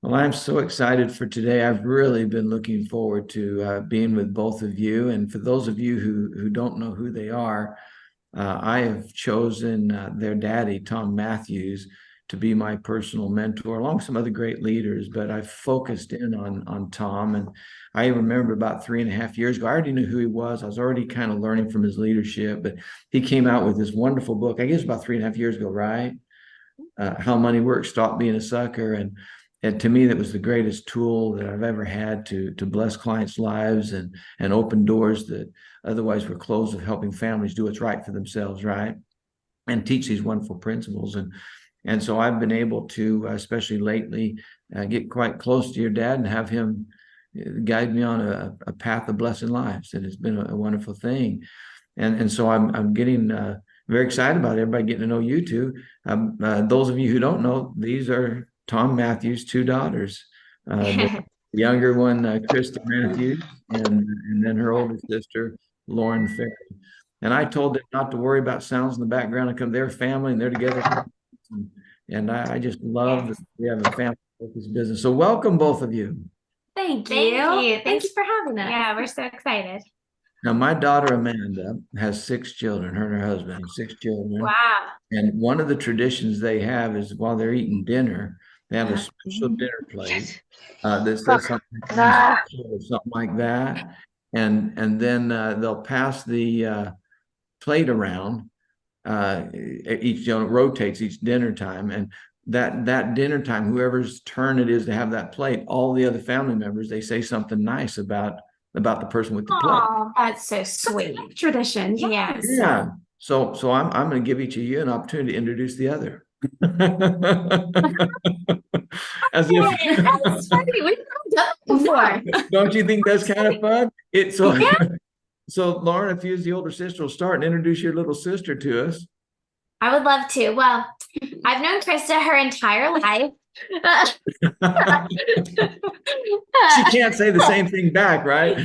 Well, I'm so excited for today. I've really been looking forward to being with both of you. And for those of you who don't know who they are, I have chosen their daddy, Tom Mathews, to be my personal mentor, along with some other great leaders. But I've focused in on Tom, and I remember about 3.5 years ago, I already knew who he was. I was already kind of learning from his leadership, but he came out with this wonderful book. I guess about 3.5 years ago, right? How Money Works, Stop Being a Sucker. And to me, that was the greatest tool that I've ever had to bless clients' lives and open doors that otherwise were closed, of helping families do what's right for themselves, right? And teach these wonderful principles. And so I've been able to, especially lately, get quite close to your dad and have him guide me on a path of blessing lives. And it's been a wonderful thing. And so I'm getting very excited about everybody getting to know you two. Those of you who don't know, these are Tom Mathews' two daughters. The younger one, Christa Mathews, and then her older sister, Lauren Fairey. And I told them not to worry about sounds in the background. Because they're family and they're together. And I just love that we have a family focused business. So welcome, both of you. Thank you. Thank you. Thank you for having us. Yeah, we're so excited. Now, my daughter Amanda has 6 children. Her and her husband have 6 children. Wow. And one of the traditions they have is while they're eating dinner, they have a special dinner plate that says something, or something like that. And then they'll pass the plate around. Each rotates each dinner time, and that dinner time, whoever's turn it is to have that plate, all the other family members, they say something nice about the person with the plate. Oh, that's so sweet. Tradition. Yes. Yeah. So I'm going to give each of you an opportunity to introduce the other. As if That's funny. We've done it before. don't you think that's kind of fun? It's so Yeah. so Lauren, if you as the older sister will start and introduce your little sister to us. I would love to. Well, I've known Christa her entire life. She can't say the same thing back, right?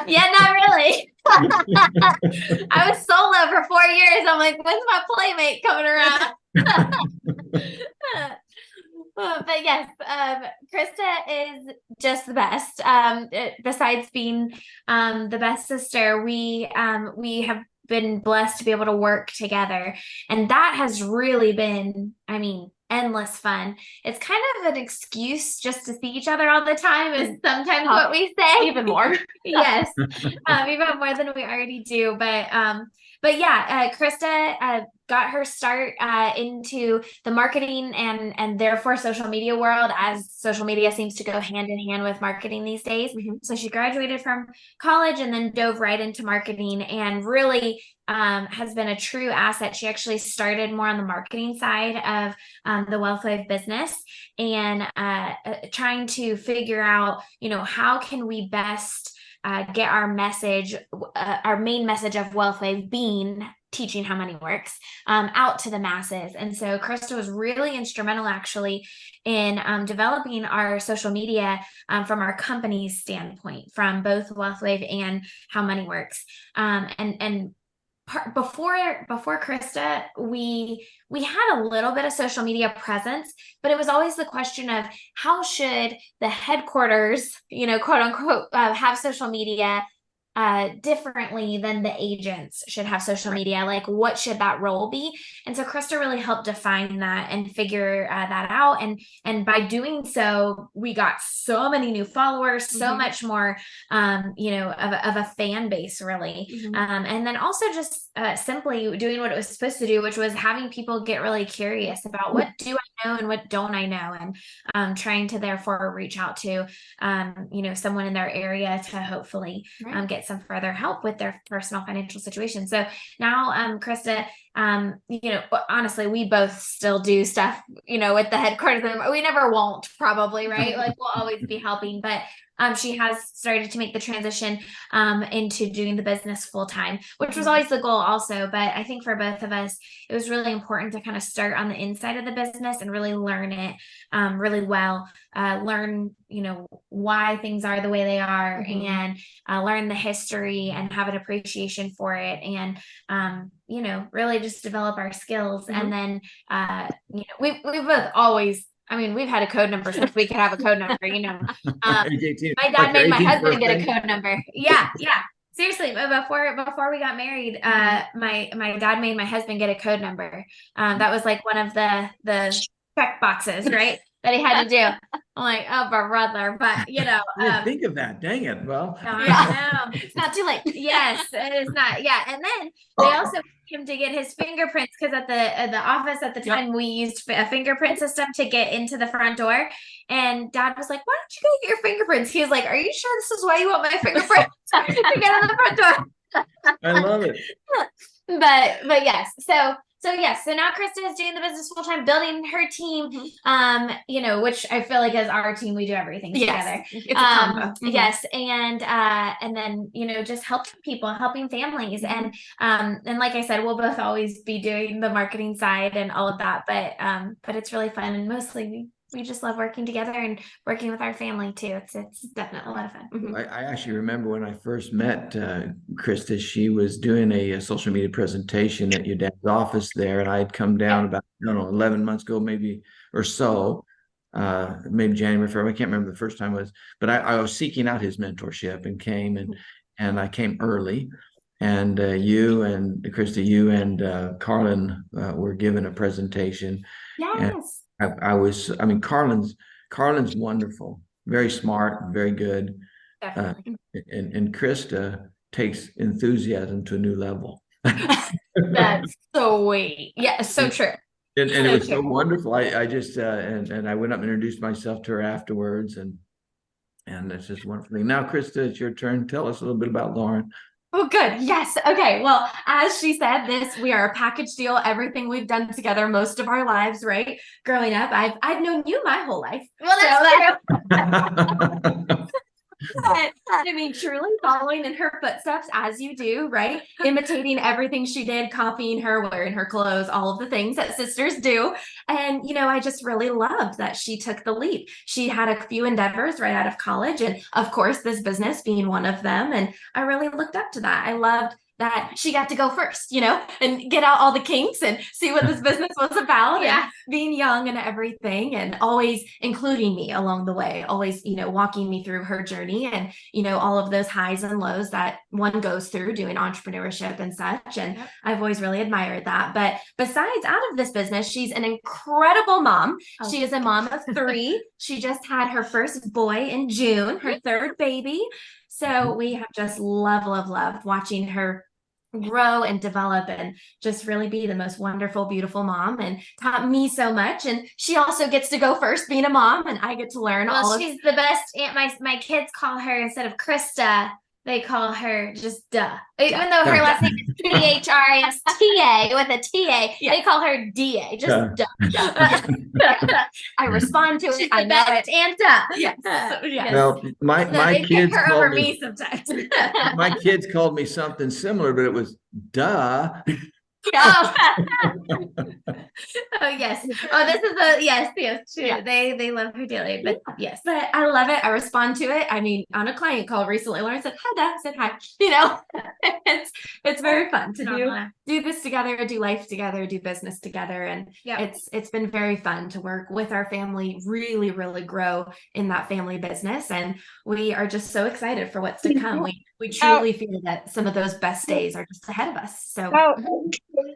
Yeah, not really. I was solo for 4 years. I'm like, when's my playmate coming around? But yes, Christa is just the best. Besides being the best sister, we have been blessed to be able to work together, and that has really been, I mean, endless fun. It's kind of an excuse just to see each other all the time is sometimes what we say. Even more. Yes, even more than we already do. But yeah, Christa got her start into the marketing and therefore social media world, as social media seems to go hand in hand with marketing these days. Mm-hmm. So she graduated from college and then dove right into marketing, and really has been a true asset. She actually started more on the marketing side of the Wealth Wave business, and trying to figure out, how can we best get our message, our main message of Wealth Wave being teaching how money works, out to the masses. And so Christa was really instrumental actually in developing our social media from our company's standpoint, from both Wealth Wave and how money works. Before Christa, we had a little bit of social media presence, but it was always the question of how should the headquarters, quote unquote, have social media differently than the agents should have social media. Like, what should that role be? And so Christa really helped define that and figure that out. And by doing so, we got so many new followers, so much more, of a fan base, really. And then also just simply doing what it was supposed to do, which was having people get really curious about what do I know and what don't I know, and trying to therefore reach out to, someone in their area to hopefully get some further help with their personal financial situation. So now, Christa, honestly, we both still do stuff, with the headquarters. We never won't, probably, right? Like, we'll always be helping, but she has started to make the transition into doing the business full time, which was always the goal also. But I think for both of us, it was really important to kind of start on the inside of the business and really learn it really well, learn, why things are the way they are, and learn the history and have an appreciation for it. And, really just develop our skills. And then, we both always I mean, we've had a code number since we could have a code number, you know. Age 18, My like dad your made my 18th husband get a birthday? code number. Yeah, yeah. Seriously, but before we got married, my dad made my husband get a code number. That was like one of the check boxes, right? That he had to do. I'm like, oh, brother, but you know, I didn't think of that. Dang it. Well, I know. It's not too late. Yes, it is not. Yeah, and then they also asked him to get his fingerprints because at the office at the time we used a fingerprint system to get into the front door. And Dad was like, "Why don't you go get your fingerprints?" He was like, "Are you sure this is why you want my fingerprints to get in the front door?" I love it. But yes, so now Christa is doing the business full time, building her team. You know, which I feel like as our team, we do everything together. It's a combo. Yes, and then you know, just helping people, helping families, and like I said, we'll both always be doing the marketing side and all of that. But it's really fun, and mostly we just love working together and working with our family too. It's definitely a lot of fun. I actually remember when I first met Christa, she was doing a social media presentation at your dad's office there, and I had come down about, I don't know, 11 months ago, maybe or so, maybe January, February. I can't remember the first time it was, but I was seeking out his mentorship and came and I came early. And you and Christa, you and Carlin were given a presentation. Yes. I mean, Carlin's wonderful, very smart, very good. Definitely. And Christa takes enthusiasm to a new level. That's so sweet. Yeah, so true. And it was so wonderful. I just and I went up and introduced myself to her afterwards, and it's just a wonderful thing. Now, Christa, it's your turn. Tell us a little bit about Lauren. Oh, good. Yes. Okay. Well, as she said, we are a package deal. Everything we've done together most of our lives, right? Growing up, I've known you my whole life. Well, that's true. But, I mean, truly following in her footsteps as you do, right? Imitating everything she did, copying her, wearing her clothes, all of the things that sisters do. And, you know, I just really loved that she took the leap. She had a few endeavors right out of college. And of course, this business being one of them. And I really looked up to that. I loved that she got to go first, you know, and get out all the kinks and see what this business was about. Yeah. And being young and everything, and always including me along the way, always, you know, walking me through her journey and, you know, all of those highs and lows that one goes through doing entrepreneurship and such. And I've always really admired that. But besides, out of this business, she's an incredible mom. She is a mom of 3. She just had her first boy in June, her 3rd baby. So we have just loved watching her grow and develop and just really be the most wonderful, beautiful mom, and taught me so much. And she also gets to go first being a mom, and I get to learn all of. She's the best aunt. My kids call her, instead of Christa, they call her just Duh. Even though her last name is Christa with a TA, they call her DA, just Duh. I respond to She's it. I the know best it. aunt Duh. Yes. Yes. Well, my They pick kids her over called me sometimes. my kids called me something similar, but it was duh. Oh. Oh yes. Oh, this is a yes, true. Yeah. They love her dearly, but yes. But I love it. I respond to it. I mean, on a client call recently, Lauren said, "Hi, Dad." I said, "Hi." You know, it's very fun to do this together, do life together, do business together, and it's been very fun to work with our family. Really grow in that family business, and we are just so excited for what's to come. We truly feel that some of those best days are just ahead of us. So.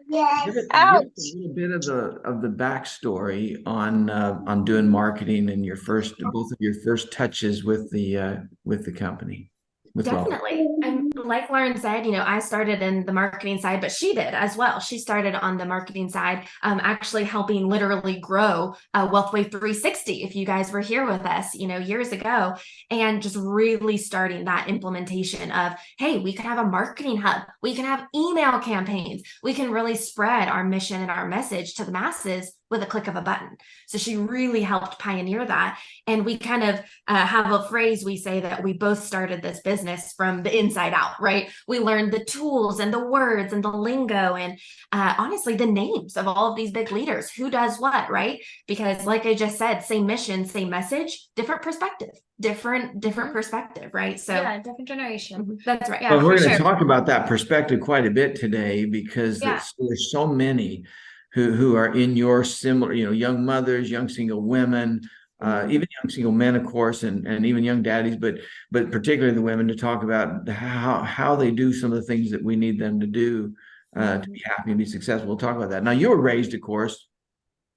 Give us a little bit of the backstory on doing marketing and both of your first touches with the company. Definitely. And like Lauren said, you know, I started in the marketing side, but she did as well. She started on the marketing side, actually helping literally grow Wealthwave 360. If you guys were here with us, you know, years ago, and just really starting that implementation of, hey, we can have a marketing hub. We can have email campaigns. We can really spread our mission and our message to the masses with a click of a button. So she really helped pioneer that. And we kind of have a phrase we say that we both started this business from the inside out, right? We learned the tools and the words and the lingo and honestly, the names of all of these big leaders, who does what, right? Because like I just said, same mission, same message, different perspective, different perspective, right? So different generation. That's right. Well, we're going to talk about that perspective quite a bit today because there's so many who are in your similar, young mothers, young single women, even young single men, of course, and even young daddies, but particularly the women, to talk about how they do some of the things that we need them to do to be happy and be successful. We'll talk about that. Now, you were raised, of course,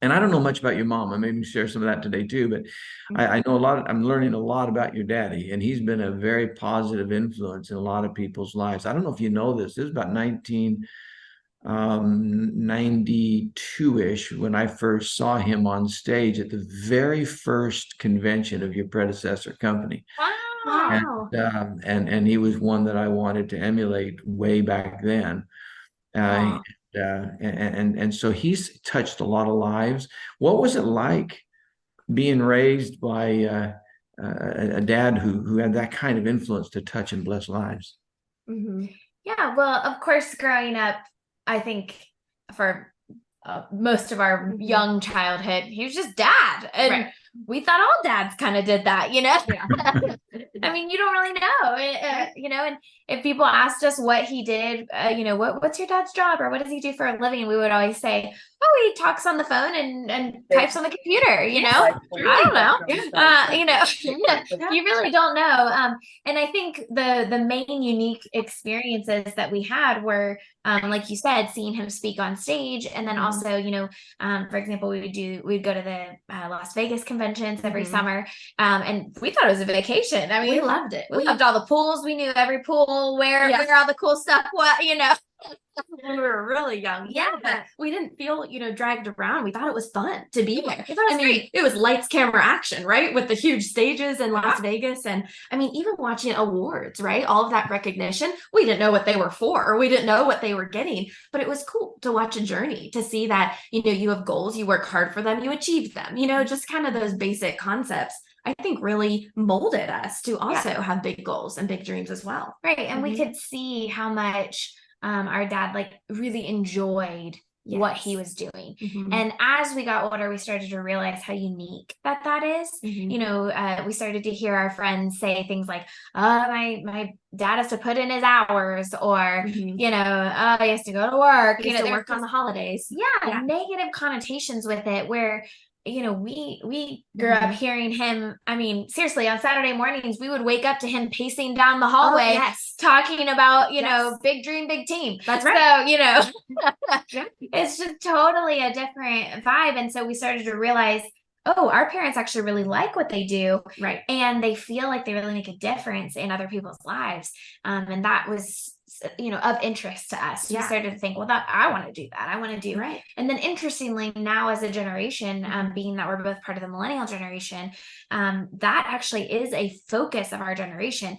and I don't know much about your mom. I maybe share some of that today too, but I know a lot. I'm learning a lot about your daddy, and he's been a very positive influence in a lot of people's lives. I don't know if you know this. This is about 1992-ish when I first saw him on stage at the very first convention of your predecessor company. Wow. And he was one that I wanted to emulate way back then. Wow. And so he's touched a lot of lives. What was it like being raised by a dad who had that kind of influence to touch and bless lives? Yeah, well, of course, growing up, I think for most of our young childhood, he was just dad. And we thought all dads kind of did that, you know? I mean, you don't really know, and if people asked us what he did, what's your dad's job or what does he do for a living? We would always say, oh, he talks on the phone and types on the computer, I don't know. You really don't know. And I think the main unique experiences that we had were, like you said, seeing him speak on stage. And then also, for example, we'd go to the Las Vegas conventions every summer. And we thought it was a vacation. I mean, we loved it. We loved all the pools. We knew every pool, where all the cool stuff was, when we were really young. Yeah. We didn't feel, dragged around. We thought it was fun to be there. I mean, great. It was lights, camera, action, right? With the huge stages in Las Vegas. And I mean, even watching awards, right? All of that recognition, we didn't know what they were for, or we didn't know what they were getting, but it was cool to watch a journey, to see that, you have goals, you work hard for them, you achieve them, just kind of those basic concepts. I think really molded us to also have big goals and big dreams as well. Right. And we could see how much our dad really enjoyed what he was doing. And as we got older, we started to realize how unique that is. We started to hear our friends say things like, my dad has to put in his hours, or, he has to go to work, he has to work on the holidays. Negative connotations with it, where we grew up hearing him. I mean, seriously, on Saturday mornings, we would wake up to him pacing down the hallway, talking about, big dream, big team. That's right. So, it's just totally a different vibe. And so we started to realize, oh, our parents actually really like what they do. Right. And they feel like they really make a difference in other people's lives. And that was, of interest to us. We started to think, well, I want to do that. I want to do. Right. And then interestingly, now as a generation, being that we're both part of the millennial generation, that actually is a focus of our generation,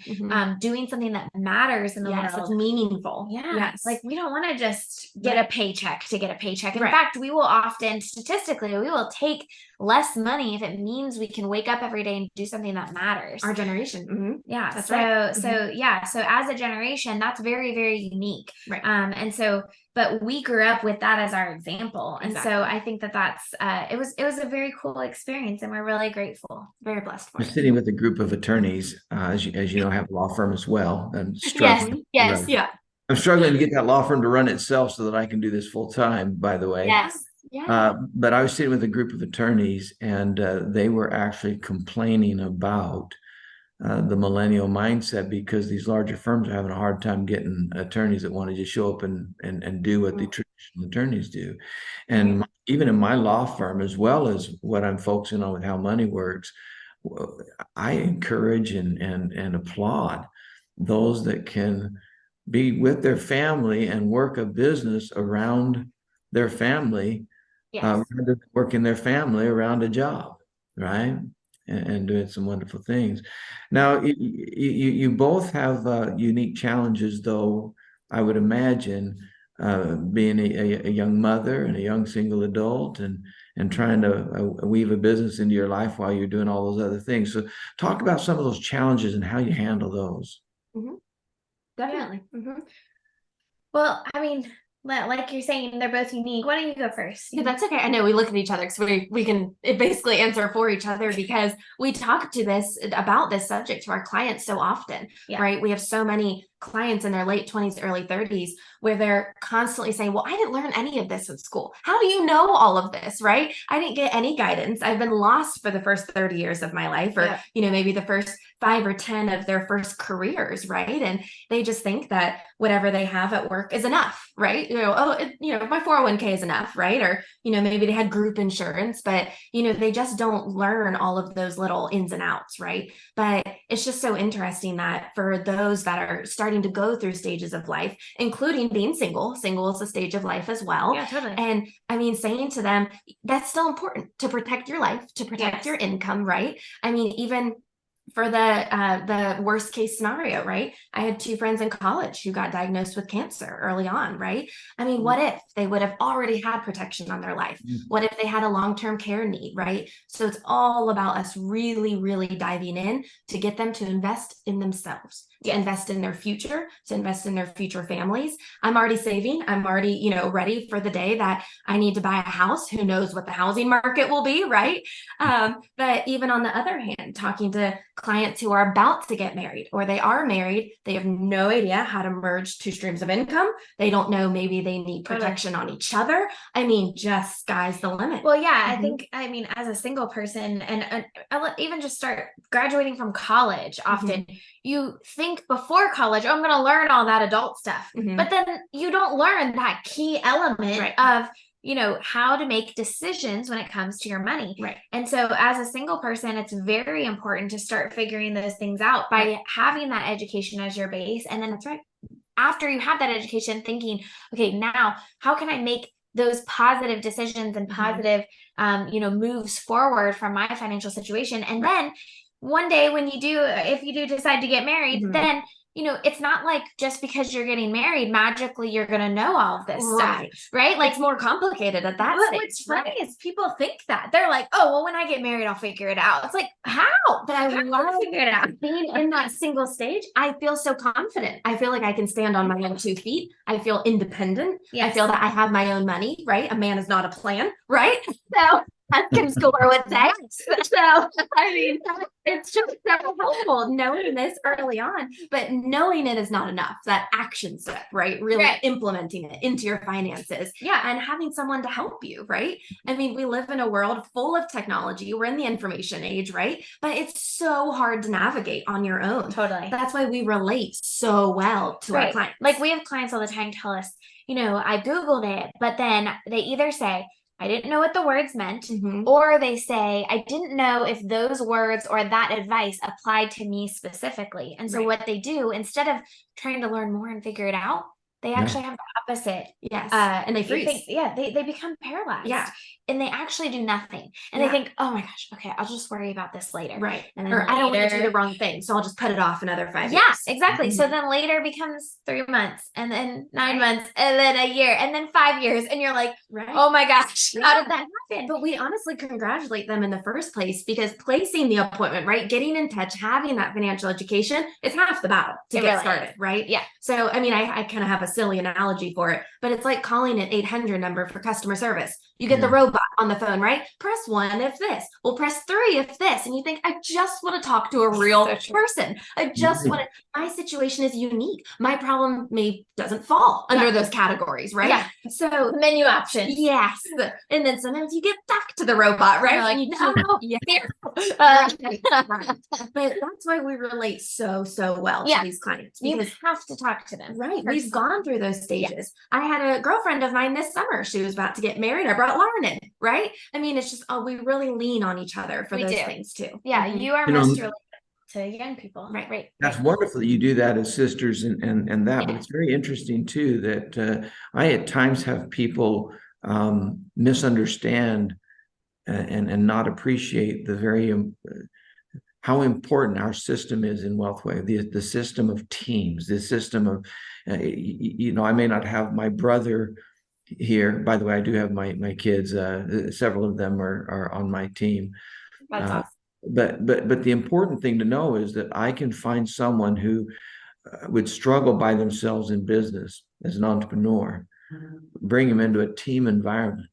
doing something that matters in the world. It's meaningful. Yes. Like, we don't want to just get a paycheck to get a paycheck. In fact, we will often, statistically, we will take less money if it means we can wake up every day and do something that matters. Our generation. Yeah. That's right. So as a generation, that's very, very unique. Right. And so, but we grew up with that as our example. And so I think that's, it was a very cool experience, and we're really grateful, very blessed for I'm sitting with a group of attorneys, as you know, have a law firm as well, and struggling. Yes. I'm struggling to get that law firm to run itself so that I can do this full time, by the way. Yes. But I was sitting with a group of attorneys, and they were actually complaining about the millennial mindset, because these larger firms are having a hard time getting attorneys that want to just show up and do what the traditional attorneys do. And even in my law firm, as well as what I'm focusing on with how money works, I encourage and applaud those that can be with their family and work a business around their family, rather than working their family around a job, right? And doing some wonderful things. Now, you both have unique challenges, though, I would imagine, being a young mother and a young single adult, and trying to weave a business into your life while you're doing all those other things. So talk about some of those challenges and how you handle those. Definitely. Well, I mean, Like you're saying, they're both unique. Why don't you go first? Yeah, that's okay. I know we look at each other because we can basically answer for each other because we talk about this subject to our clients so often, right? We have so many clients in their late 20s, early 30s where they're constantly saying, well, I didn't learn any of this in school. How do you know all of this, right? I didn't get any guidance. I've been lost for the first 30 years of my life, or, maybe the first 5 or 10 of their first careers, right? And they just think that whatever they have at work is enough, right? My 401k is enough, right? Or, maybe they had group insurance, but, they just don't learn all of those little ins and outs, right? But it's just so interesting that for those that are starting to go through stages of life, including being single is a stage of life as well. Yeah, totally. And I mean, saying to them, that's still important to protect your life, to protect your income, right? I mean, even for the worst case scenario, right? I had 2 friends in college who got diagnosed with cancer early on, right? I mean, what if they would have already had protection on their life? What if they had a long-term care need, right? So it's all about us really, really diving in to get them to invest in themselves, to invest in their future, to invest in their future families. I'm already saving. I'm already, ready for the day that I need to buy a house. Who knows what the housing market will be, right? But even on the other hand, talking to clients who are about to get married or they are married, they have no idea how to merge 2 streams of income. They don't know, maybe they need protection on each other. I mean, just sky's the limit. Well, yeah, I mean, as a single person and even just start graduating from college, often you think before college, oh, I'm going to learn all that adult stuff. But then you don't learn that key element of how to make decisions when it comes to your money. Right. And so as a single person, it's very important to start figuring those things out by having that education as your base. And then after you have that education, thinking, okay, now how can I make those positive decisions and positive, moves forward from my financial situation? And then one day if you do decide to get married, then it's not like just because you're getting married, magically you're going to know all of this stuff, right? Like, it's more complicated at that stage. What's funny is people think that. They're like, oh, well, when I get married, I'll figure it out. It's like, how? But I love figure it out. Being in that single stage, I feel so confident. I feel like I can stand on my own 2 feet. I feel independent. I feel that I have my own money, right? A man is not a plan, right? So as Kim Schooler would say. So, I mean, it's just so helpful knowing this early on, but knowing it is not enough. That action step, right? Really implementing it into your finances. Yeah. And having someone to help you, right? I mean, we live in a world full of technology. We're in the information age, right? But it's so hard to navigate on your own. Totally. That's why we relate so well to our clients. Like, we have clients all the time tell us, I Googled it, but then they either say, I didn't know what the words meant, or they say, I didn't know if those words or that advice applied to me specifically. And so what they do, instead of trying to learn more and figure it out, they actually have the opposite. Yes. And they freeze. They become paralyzed. Yeah. And they actually do nothing. And they think, oh my gosh, okay, I'll just worry about this later. Right. And then or I don't want to do the wrong thing, so I'll just put it off another 5 years. Yeah, exactly. So then later becomes 3 months, and then 9 months, and then a year, and then 5 years. And you're like, oh my gosh, how did that happen? But we honestly congratulate them in the first place, because placing the appointment, right? Getting in touch, having that financial education is half the battle to get started, right? Yeah. So, I mean, I kind of have a silly analogy for it, but it's like calling an 800 number for customer service. You get the robot on the phone, right? Press 1 if this. Well, press 3 if this. And you think, I just want to talk to a real person. I just want to, my situation is unique. My problem doesn't fall under those categories, right? Yeah. So menu options. Yes. And then sometimes you get back to the robot, right? Like, But that's why we relate so well to these clients. You Because have to talk to them. Right. We've gone through those stages. I had a girlfriend of mine this summer. She was about to get married. I brought Lauren in, right? I mean, it's just, we really lean on each other for those things too. Yeah. You are most related to young people. Right. That's wonderful that you do that as sisters and that, but it's very interesting too that I at times have people misunderstand and not appreciate how important our system is in WealthWave, the system of teams, the system of, I may not have my brother here. By the way, I do have my kids. Several of them are on my team. That's awesome. But the important thing to know is that I can find someone who would struggle by themselves in business as an entrepreneur, bring them into a team environment.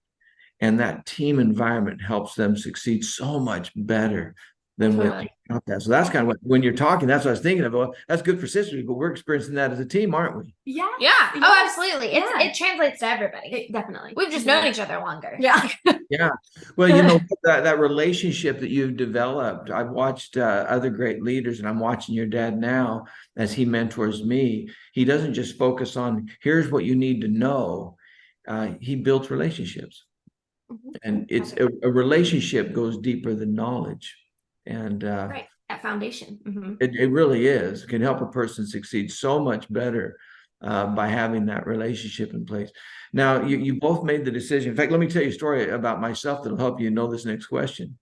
And that team environment helps them succeed so much better than Totally. without that. So that's kind of what, when you're talking, that's what I was thinking of. Well, that's good for sisters, but we're experiencing that as a team, aren't we? Yeah. Oh, Yes. absolutely. Yeah. It translates to everybody. Definitely. We've just known each other longer. Yeah. Yeah. Well, you know, that relationship that you've developed, I've watched other great leaders, and I'm watching your dad now as he mentors me. He doesn't just focus on, here's what you need to know. He builds relationships. And it's a relationship goes deeper than knowledge. And Right. That foundation. it really is. It can help a person succeed so much better by having that relationship in place. Now, you both made the decision. In fact, let me tell you a story about myself that'll help you know this next question.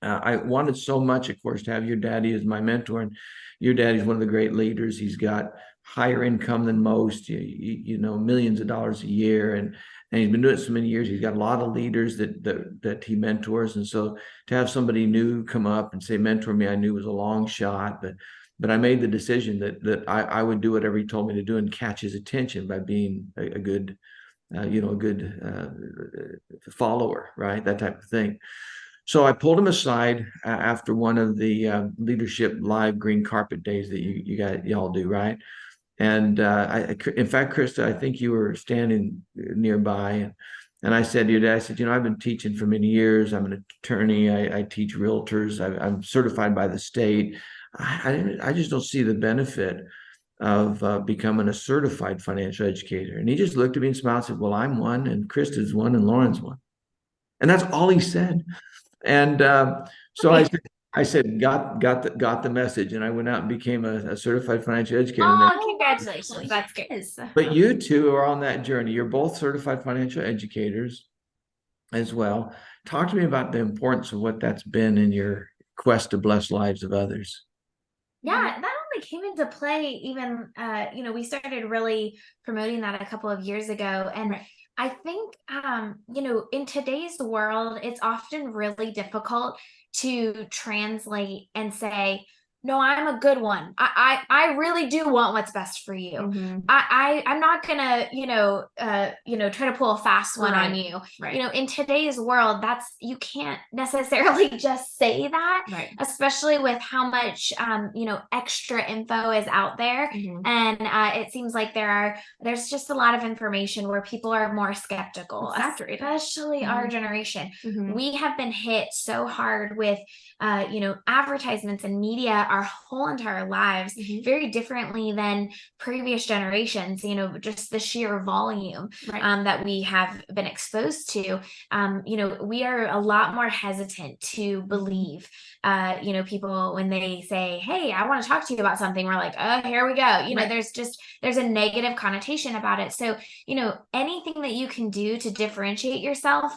I wanted so much, of course, to have your daddy as my mentor. And your daddy's one of the great leaders. He's got higher income than most, you know, millions of dollars a year. And he's been doing it so many years. He's got a lot of leaders that he mentors. And so to have somebody new come up and say, mentor me, I knew was a long shot, but I made the decision that I would do whatever he told me to do and catch his attention by being a good, you know, a good follower, right? That type of thing. So I pulled him aside after one of the leadership live green carpet days that y'all do, right? And in fact, Christa, I think you were standing nearby, and I said to your dad, I said, you know, I've been teaching for many years. I'm an attorney. I teach realtors. I'm certified by the state. I just don't see the benefit of becoming a certified financial educator. And he just looked at me and smiled and said, well, I'm one, and Krista's one, and Lauren's one. And that's all he said. And so I said, got the message, and I went out and became a certified financial educator. Oh, congratulations. That's good. But you two are on that journey. You're both certified financial educators as well. Talk to me about the importance of what that's been in your quest to bless lives of others. Yeah, that only came into play even, you know, we started really promoting that a couple of years ago. And I think, you know, in today's world, it's often really difficult to translate and say, no, I'm a good one. I really do want what's best for you. I'm not gonna, you know, try to pull a fast one on you. Right. You know, in today's world, you can't necessarily just say that, Right. especially with how much, you know, extra info is out there. And it seems like there's just a lot of information where people are more skeptical, especially our generation. We have been hit so hard with, you know, advertisements and media our whole entire lives very differently than previous generations, you know, just the sheer volume that we have been exposed to. You know, we are a lot more hesitant to believe, you know, people when they say, hey, I want to talk to you about something. We're like, oh, here we go. You know, there's a negative connotation about it. So, you know, anything that you can do to differentiate yourself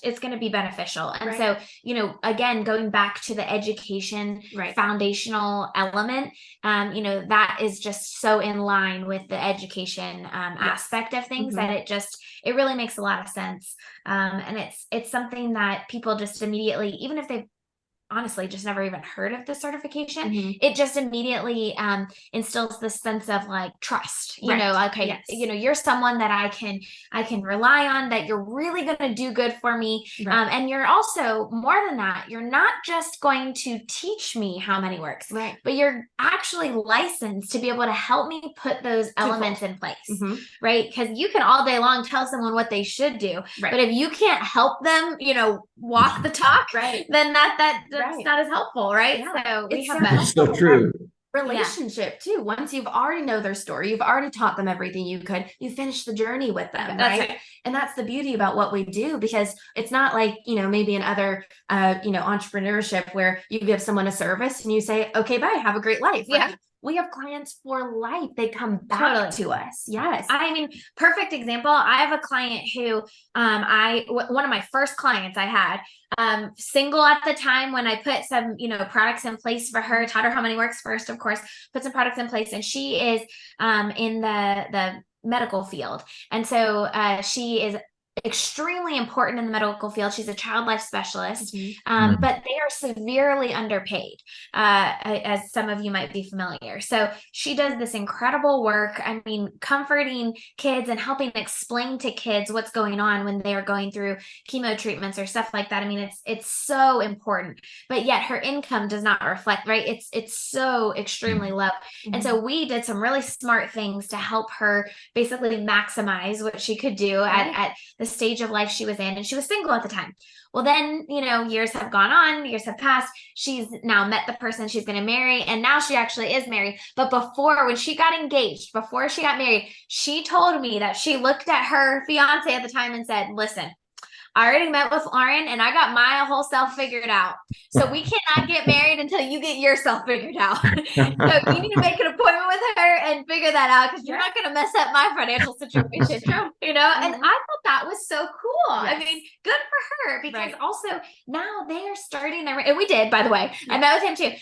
it's going to be beneficial. And so, you know, again, going back to the education foundational element, you know, that is just so in line with the education aspect of things that it really makes a lot of sense. And it's something that people just immediately, even if they've honestly just never even heard of the certification, it just immediately instills this sense of like trust, you know, okay, you know, you're someone that I can rely on, that you're really going to do good for me. And you're also, more than that, you're not just going to teach me how money works, but you're actually licensed to be able to help me put those elements in place, right? Because you can all day long tell someone what they should do, but if you can't help them, you know, walk the talk, then that's not as helpful, right? So we have that. It's so true. Relationship too. Once you've already know their story, you've already taught them everything you could, you finish the journey with them, right? And that's the beauty about what we do, because it's not like, you know, maybe in other, you know, entrepreneurship where you give someone a service and you say, okay, bye, have a great life. Right? We have clients for life. They come back to us. Yes. I mean, perfect example. I have a client who, one of my first clients I had, single at the time when I put some, you know, products in place for her, taught her how money works first, of course, put some products in place. And she is, in the medical field. And so, she is extremely important in the medical field. She's a child life specialist, Mhm. but they are severely underpaid, as some of you might be familiar. So she does this incredible work. I mean, comforting kids and helping explain to kids what's going on when they are going through chemo treatments or stuff like that. I mean, it's so important, but yet her income does not reflect, right? It's so extremely low. And so we did some really smart things to help her basically maximize what she could do at the stage of life she was in. And she was single at the time. Well, then, years have gone on, years have passed. She's now met the person she's going to marry. And now she actually is married. But before, when she got engaged, before she got married, she told me that she looked at her fiance at the time and said, listen, I already met with Lauren and I got my whole self figured out. So we cannot get married until you get yourself figured out. So you need to make an appointment with her and figure that out because you're not going to mess up my financial situation. And I thought that was so cool. I mean, good for her because also now they are starting their, and we did, by the way, I met with him too.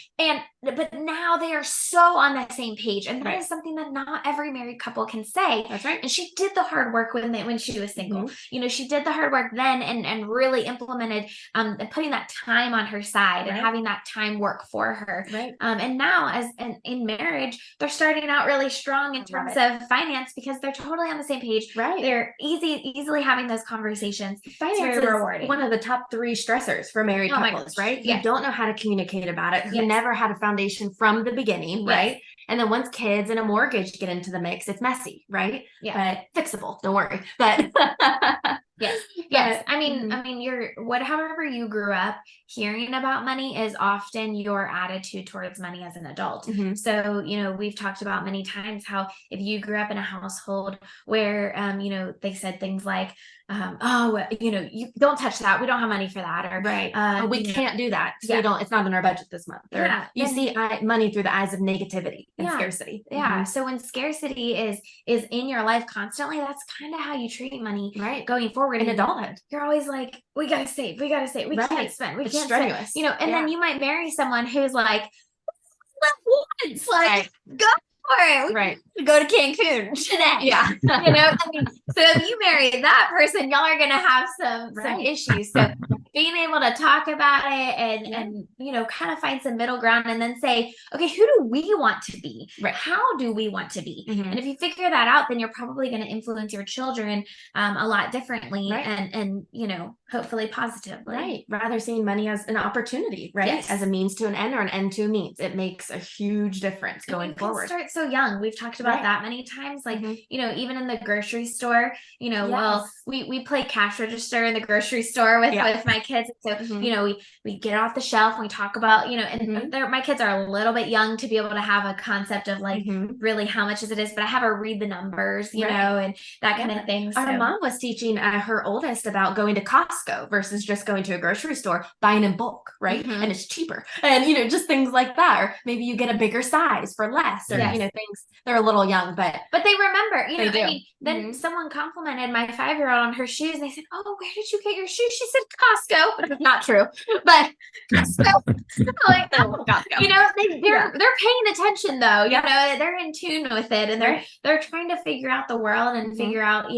But now they are so on the same page. And that is something that not every married couple can say. That's right. And she did the hard work when she was single. She did the hard work then and really implemented putting that time on her side and having that time work for her. And now in marriage, they're starting out really strong in terms of finance because they're totally on the same page. They're easily having those conversations. Finance is rewarding. One of the top 3 stressors for married couples, right? You don't know how to communicate about it. You never had a foundation from the beginning, right? And then once kids and a mortgage get into the mix, it's messy, right? But fixable. Don't worry. But Yes. I mean, however you grew up, hearing about money is often your attitude towards money as an adult. So, we've talked about many times how if you grew up in a household where, they said things like, you don't touch that. We don't have money for that. Or, we can't do that. So it's not in our budget this month. Or you see money through the eyes of negativity and scarcity. So when scarcity is in your life constantly, that's kind of how you treat money going forward in adulthood. You're always like, we gotta save, we can't spend, It's strenuous. spend, and then you might marry someone who's like, once, like, go for it. Go to Cancun today. So if you marry that person, y'all are gonna have some issues. So being able to talk about it and kind of find some middle ground and then say, okay, who do we want to be? How do we want to be? And if you figure that out, then you're probably going to influence your children a lot differently and hopefully positively. Rather seeing money as an opportunity, as a means to an end or an end to a means. It makes a huge difference going forward. Start so young. We've talked about that many times. Like, even in the grocery store, well, we play cash register in the grocery store with my kids. So, we get it off the shelf and we talk about, and my kids are a little bit young to be able to have a concept of like really how much it is, but I have her read the numbers, and that kind of thing. Our mom was teaching her oldest about going to Costco versus just going to a grocery store, buying in bulk, and it's cheaper. And, just things like that. Or maybe you get a bigger size for less or, things. They're a little young, but they remember, they do. Then someone complimented my 5-year-old on her shoes and they said, oh, where did you get your shoes? She said Costco. Not true, but Costco. Like, they're paying attention though. They're in tune with it and they're trying to figure out the world and figure out,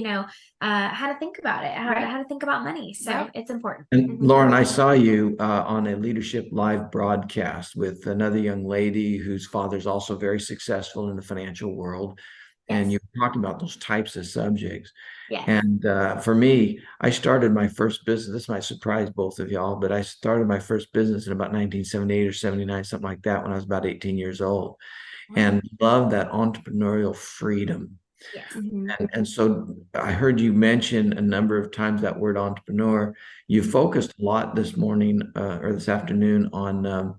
how to think about it, how to think about money. So it's important. And Lauren, I saw you on a Leadership Live broadcast with another young lady whose father's also very successful in the financial world. And you talked about those types of subjects. And for me, I started my first business. This might surprise both of y'all, but I started my first business in about 1978 or 79, something like that, when I was about 18 years old, and loved that entrepreneurial freedom. And so I heard you mention a number of times that word entrepreneur. You focused a lot this morning or this afternoon on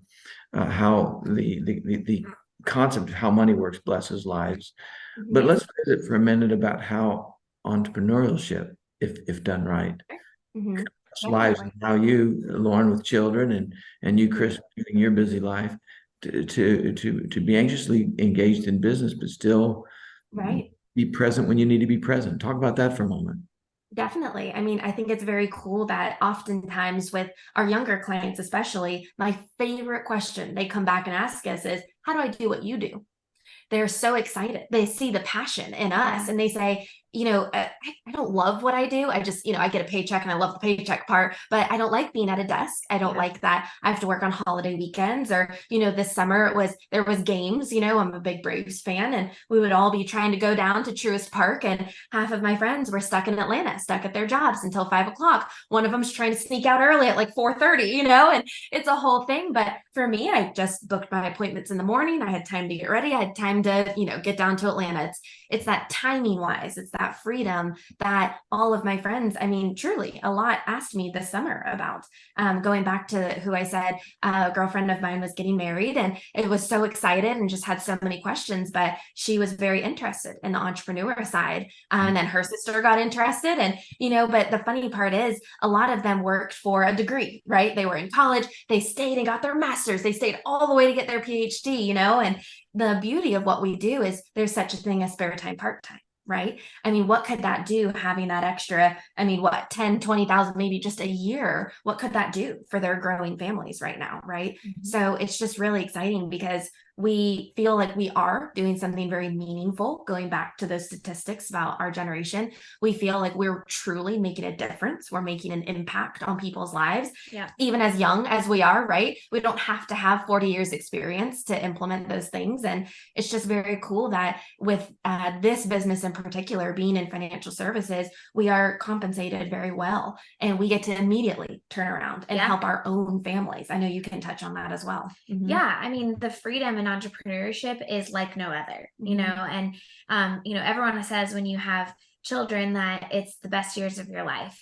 how the concept of how money works blesses lives. But let's visit for a minute about how entrepreneurship, if done right, lives, and how you, Lauren, with children, and you, Chris, in your busy life, to be anxiously engaged in business, but still be present when you need to be present. Talk about that for a moment. Definitely. I mean, I think it's very cool that oftentimes with our younger clients, especially, my favorite question they come back and ask us is, how do I do what you do? They're so excited. They see the passion in us and they say, I don't love what I do. I just, I get a paycheck and I love the paycheck part, but I don't like being at a desk. I don't like that I have to work on holiday weekends, or, this summer there was games, I'm a big Braves fan, and we would all be trying to go down to Truist Park, and half of my friends were stuck in Atlanta, stuck at their jobs until 5 o'clock. One of them's trying to sneak out early at like 4:30, and it's a whole thing. But for me, I just booked my appointments in the morning. I had time to get ready. I had time to, get down to Atlanta. It's that timing wise, it's that freedom that all of my friends, I mean, truly a lot asked me this summer about. Going back to who I said, a girlfriend of mine was getting married, and it was so excited and just had so many questions, but she was very interested in the entrepreneur side. And then her sister got interested, and, but the funny part is a lot of them worked for a degree, right? They were in college, they stayed and got their master's, they stayed all the way to get their PhD, and the beauty of what we do is there's such a thing as spare time, part-time, right? I mean, what could that do, having that extra, 10, 20,000, maybe just a year? What could that do for their growing families right now, right? Mm-hmm. So it's just really exciting because we feel like we are doing something very meaningful. Going back to those statistics about our generation, we feel like we're truly making a difference. We're making an impact on people's lives, even as young as we are, right? We don't have to have 40 years experience to implement those things. And it's just very cool that with this business in particular, being in financial services, we are compensated very well, and we get to immediately turn around and help our own families. I know you can touch on that as well. Mm-hmm. Yeah. The freedom in entrepreneurship is like no other, and, everyone says when you have children that it's the best years of your life,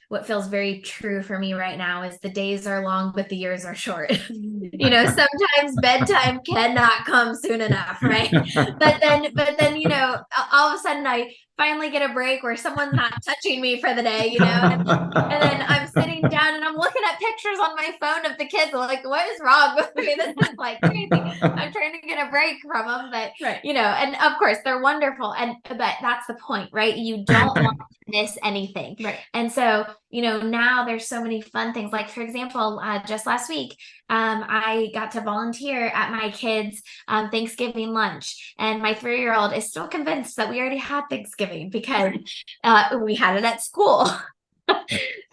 what feels very true for me right now is the days are long, but the years are short. Sometimes bedtime cannot come soon enough, right? But then, all of a sudden I finally get a break where someone's not touching me for the day, and then I'm sitting down and I'm looking at pictures on my phone of the kids. I'm like, what is wrong with me? This is like crazy. I'm trying to get a break from them, but and of course they're wonderful. But that's the point, right? You don't want to miss anything. Right. And so, now there's so many fun things. Like, for example, just last week, I got to volunteer at my kids' Thanksgiving lunch, and my 3-year-old is still convinced that we already had Thanksgiving because we had it at school. Or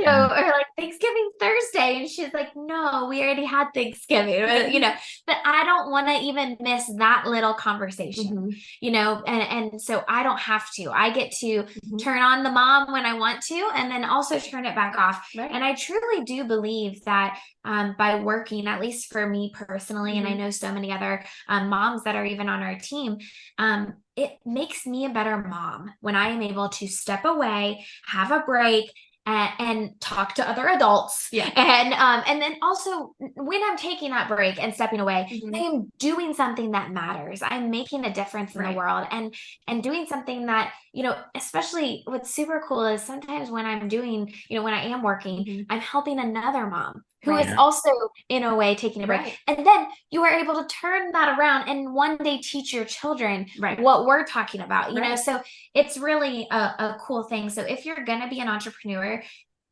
like Thanksgiving Thursday, and she's like, no, we already had Thanksgiving, but I don't want to even miss that little conversation, and so I don't have to. I get to turn on the mom when I want to, and then also turn it back off. Right. And I truly do believe that by working, at least for me personally, and I know so many other moms that are even on our team, it makes me a better mom when I am able to step away, have a break, and talk to other adults. And then also when I'm taking that break and stepping away, I am doing something that matters. I'm making a difference in the world, and doing something that, especially what's super cool is sometimes when I'm doing, when I am working, I'm helping another mom who is also in a way taking a break. And then you are able to turn that around and one day teach your children what we're talking about, so it's really a cool thing. So if you're going to be an entrepreneur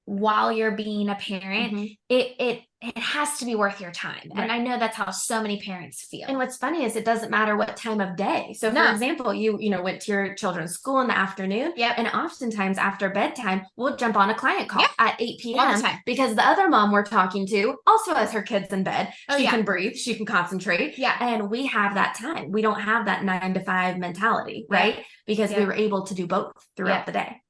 while you're being a parent, it has to be worth your time. And I know that's how so many parents feel. And what's funny is it doesn't matter what time of day. So for example, you went to your children's school in the afternoon. And oftentimes after bedtime, we'll jump on a client call at 8 p.m. because the other mom we're talking to also has her kids in bed. She can breathe, she can concentrate. And we have that time. We don't have that 9 to 5 mentality, right? Because we were able to do both throughout the day.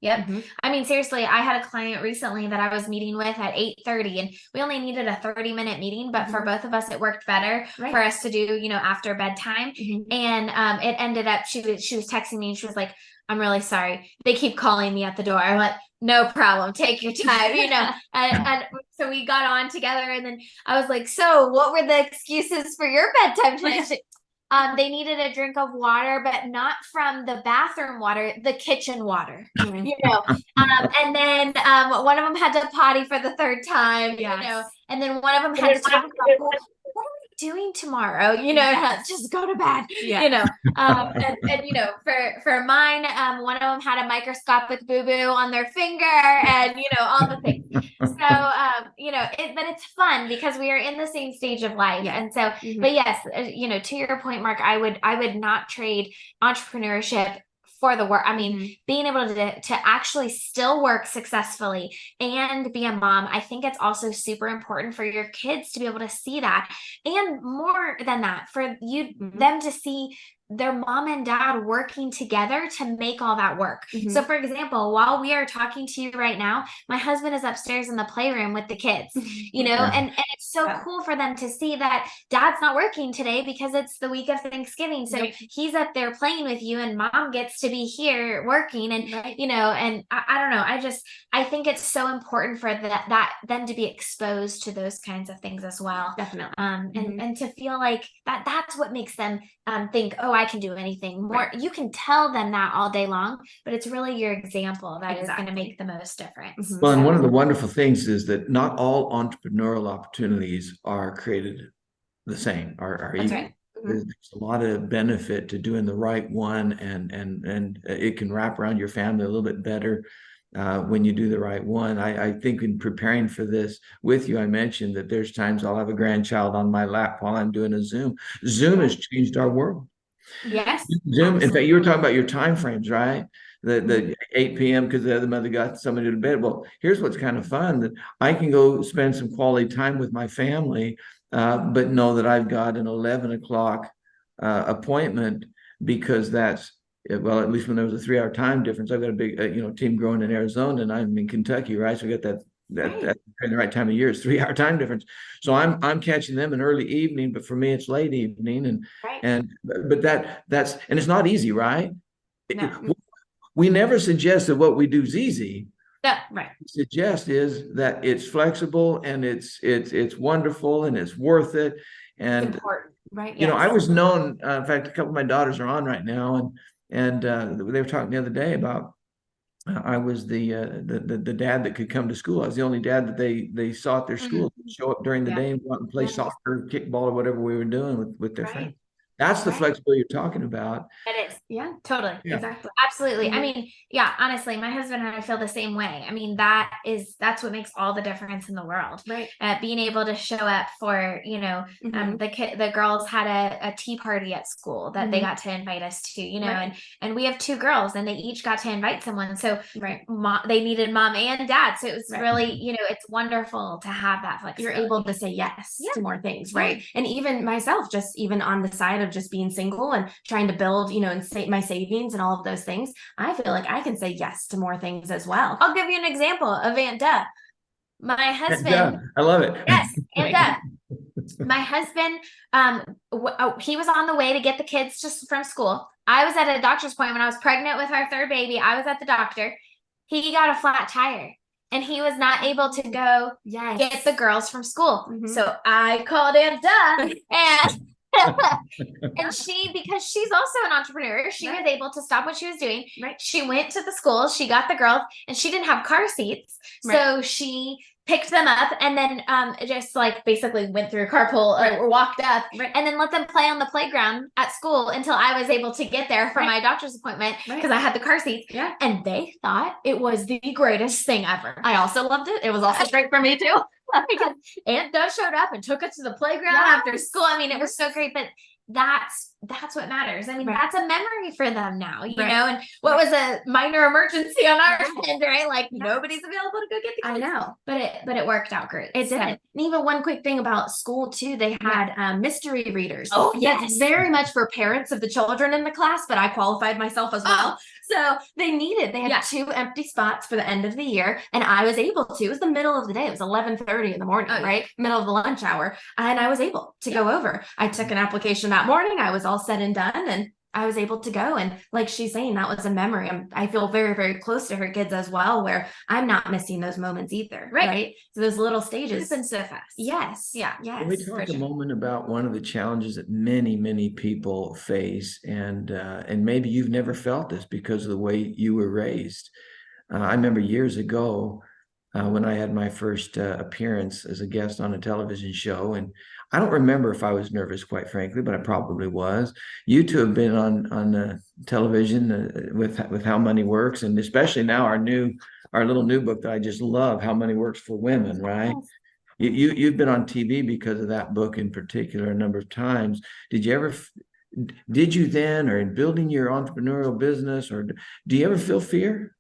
Seriously, I had a client recently that I was meeting with at 8:30, and we only needed a 30-minute meeting, but for both of us, it worked better for us to do, after bedtime. And it ended up, she was texting me and she was like, I'm really sorry. They keep calling me at the door. I'm like, no problem. Take your time, and so we got on together, and then I was like, so what were the excuses for your bedtime tonight? They needed a drink of water, but not from the bathroom water, the kitchen water, and then one of them had to potty for the third time, and then one of them had to talk about, what are we doing tomorrow? Just go to bed. Yeah. And for mine, one of them had a microscopic boo-boo on their finger, and all the things. So but it's fun because we are in the same stage of life. Yeah. And so, but yes, to your point, Mark, I would not trade entrepreneurship for the work. I mean, being able to actually still work successfully and be a mom, I think it's also super important for your kids to be able to see that. And more than that, for them to see their mom and dad working together to make all that work. So for example, while we are talking to you right now, my husband is upstairs in the playroom with the kids, and it's so cool for them to see that dad's not working today because it's the week of Thanksgiving. So he's up there playing with you, and mom gets to be here working. And, and I don't know, I think it's so important for that them to be exposed to those kinds of things as well. Definitely. And to feel like that's what makes them think, oh, I can do anything more. You can tell them that all day long, but it's really your example that is going to make the most difference. Well, and one of the wonderful things is that not all entrepreneurial opportunities are created the same, are That's equal. right. There's a lot of benefit to doing the right one, and it can wrap around your family a little bit better when you do the right one. I think in preparing for this with you, I mentioned that there's times I'll have a grandchild on my lap while I'm doing a Zoom. Zoom has changed our world. Yes. Zoom. Absolutely. In fact, you were talking about your time frames, right? The 8 p.m. because the other mother got somebody to bed. Well, here's what's kind of fun, that I can go spend some quality time with my family, but know that I've got an 11 o'clock appointment, because that's, well, at least when there was a 3-hour time difference. I've got a big team growing in Arizona, and I'm in Kentucky, right? So we got that in the right time of year. It's 3-hour time difference. So I'm catching them in early evening, but for me it's late evening, but that's, and it's not easy, right? No. We never suggest that what we do is easy. Yeah, right. We suggest is that it's flexible, and it's wonderful, and it's worth it. And it's important, right? I was known, in fact, a couple of my daughters are on right now, and they were talking the other day about I was the dad that could come to school. I was the only dad that they saw at their school, show up during the day and go out and play soccer, kickball, or whatever we were doing with their friends. That's the flexibility you're talking about. It is. Yeah, totally. Yeah. Exactly. Absolutely. I mean, honestly, my husband and I feel the same way. I mean, that's what makes all the difference in the world. Right. Being able to show up for, the girls had a tea party at school that they got to invite us to, and we have 2 girls, and they each got to invite someone. So they needed mom and dad. So it was really, it's wonderful to have that flexibility. You're able to say yes to more things, right? And even myself, just even on the side of just being single and trying to build, and my savings and all of those things, I feel like I can say yes to more things as well. I'll give you an example of Aunt Duh. My husband, I love it. yes, Aunt Duh. My husband, he was on the way to get the kids just from school. I was at a doctor's appointment. I was pregnant with our 3rd baby. I was at the doctor. He got a flat tire, and he was not able to go get the girls from school. So I called Aunt Duh, and and because she's also an entrepreneur, she was able to stop what she was doing. She went to the school, she got the girls, and she didn't have car seats. So she picked them up, and then just like basically went through a carpool or walked up, and then let them play on the playground at school until I was able to get there for my doctor's appointment because I had the car seats. And they thought it was the greatest thing ever. I also loved it. It was also great for me too. Because Aunt Doe showed up and took us to the playground after school. I mean, it was so great, but that's what matters. I mean, that's a memory for them now, you know, and what was a minor emergency on our end, right? Like nobody's available to go get the kids. I know. But it worked out great. It did. And even one quick thing about school too, they had mystery readers. Oh, yes. That's very much for parents of the children in the class, but I qualified myself as well. So they had 2 empty spots for the end of the year, and I was able to. It was the middle of the day. It was 11:30 in the morning, right? Middle of the lunch hour, and I was able to go over. I took an application that morning. I was all said and done, and I was able to go. And like she's saying, that was a memory. I feel very, very close to her kids as well, where I'm not missing those moments either. Right. So those little stages. It's been so fast. Yes. Yeah. Yes. Can we talk a moment about one of the challenges that many people face, and maybe you've never felt this because of the way you were raised. I remember years ago, when I had my first appearance as a guest on a television show. And I don't remember if I was nervous, quite frankly, but I probably was. You two have been on television with How Money Works, and especially now our little new book that I just love, How Money Works for Women, right? You've been on TV because of that book in particular a number of times. Did you then, or in building your entrepreneurial business, or do you ever feel fear?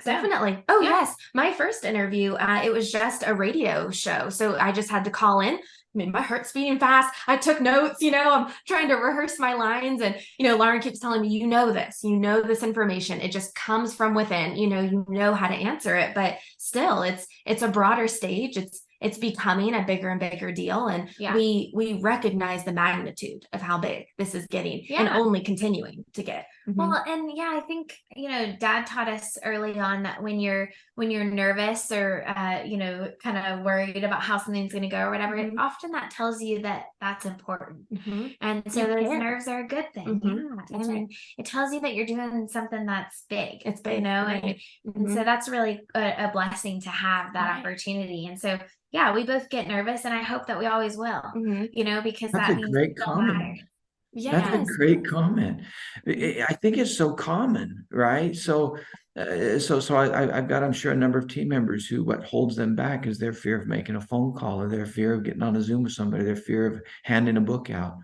Definitely. Oh, yes. My first interview, it was just a radio show. So I just had to call in. I mean, my heart's beating fast. I took notes, I'm trying to rehearse my lines. And, Lauren keeps telling me, this information. It just comes from within, you know how to answer it. But still, it's a broader stage. It's becoming a bigger and bigger deal. And we recognize the magnitude of how big this is getting and only continuing to get. Well, and I think, Dad taught us early on that when you're nervous or, kind of worried about how something's going to go or whatever, often that tells you that that's important. And so those nerves are a good thing. It tells you that you're doing something that's big. It's big, and so that's really a blessing to have that opportunity. And so, we both get nervous, and I hope that we always will, because That's that a means great we comment. matter. That's a great comment. I think it's so common, right? So I've got, I'm sure, a number of team members who what holds them back is their fear of making a phone call, or their fear of getting on a Zoom with somebody, their fear of handing a book out.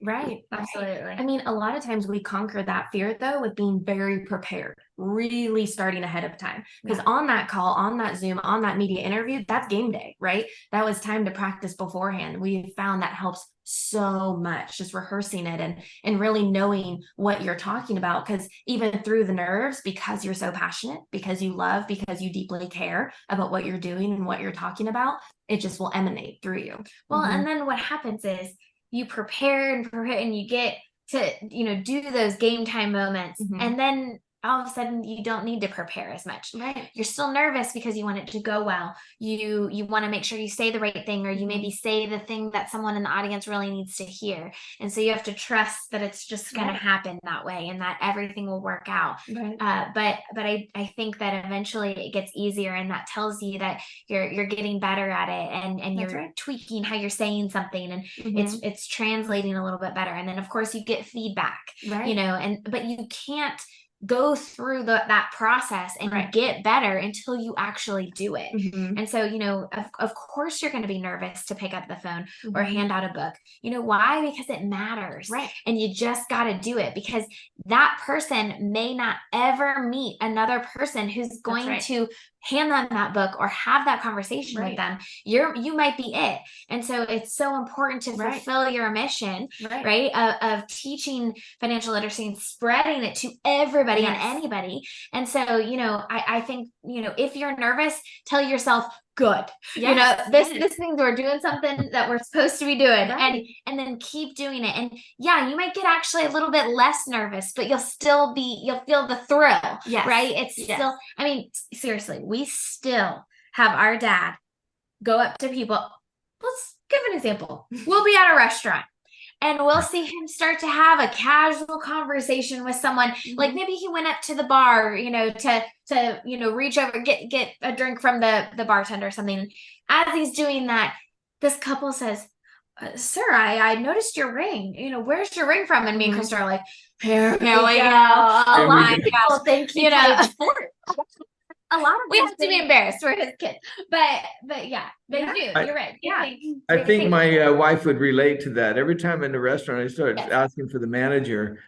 Right. Absolutely. I mean, a lot of times we conquer that fear, though, with being very prepared, really starting ahead of time. Because on that call, on that Zoom, on that media interview, that's game day, right? That was time to practice beforehand. We found that helps so much, just rehearsing it and really knowing what you're talking about. Because even through the nerves, because you're so passionate, because you love, because you deeply care about what you're doing and what you're talking about, it just will emanate through you. Well, and then what happens is you prepare and you get to, do those game time moments. And then all of a sudden you don't need to prepare as much. Right. You're still nervous because you want it to go well. You want to make sure you say the right thing, or you maybe say the thing that someone in the audience really needs to hear. And so you have to trust that it's just going to happen that way, and that everything will work out. Right. But I think that eventually it gets easier, and that tells you that you're getting better at it, and you're tweaking how you're saying something, and it's translating a little bit better. And then of course you get feedback, but you can't go through that process and get better until you actually do it. And so, of course you're going to be nervous to pick up the phone or hand out a book. Why? Because it matters. Right. And you just got to do it, because that person may not ever meet another person who's going to hand them that book or have that conversation with them. You might be it. And so it's so important to fulfill your mission, of teaching financial literacy and spreading it to everybody and anybody. And so, I think, if you're nervous, tell yourself, good. This means we're doing something that we're supposed to be doing, and then keep doing it. And you might get actually a little bit less nervous, but you'll feel the thrill. Right. It's still, I mean, seriously, we still have our dad go up to people. Let's give an example. We'll be at a restaurant, and we'll see him start to have a casual conversation with someone. Like maybe he went up to the bar, to reach over, get a drink from the bartender or something. And as he's doing that, this couple says, "Sir, I noticed your ring. Where's your ring from?" And me and Christa are like, "Here we go." A lot of people think, a lot of we have to be embarrassed. We're his kids, but they do. You're right. I think my wife would relate to that. Every time in the restaurant, I start asking for the manager.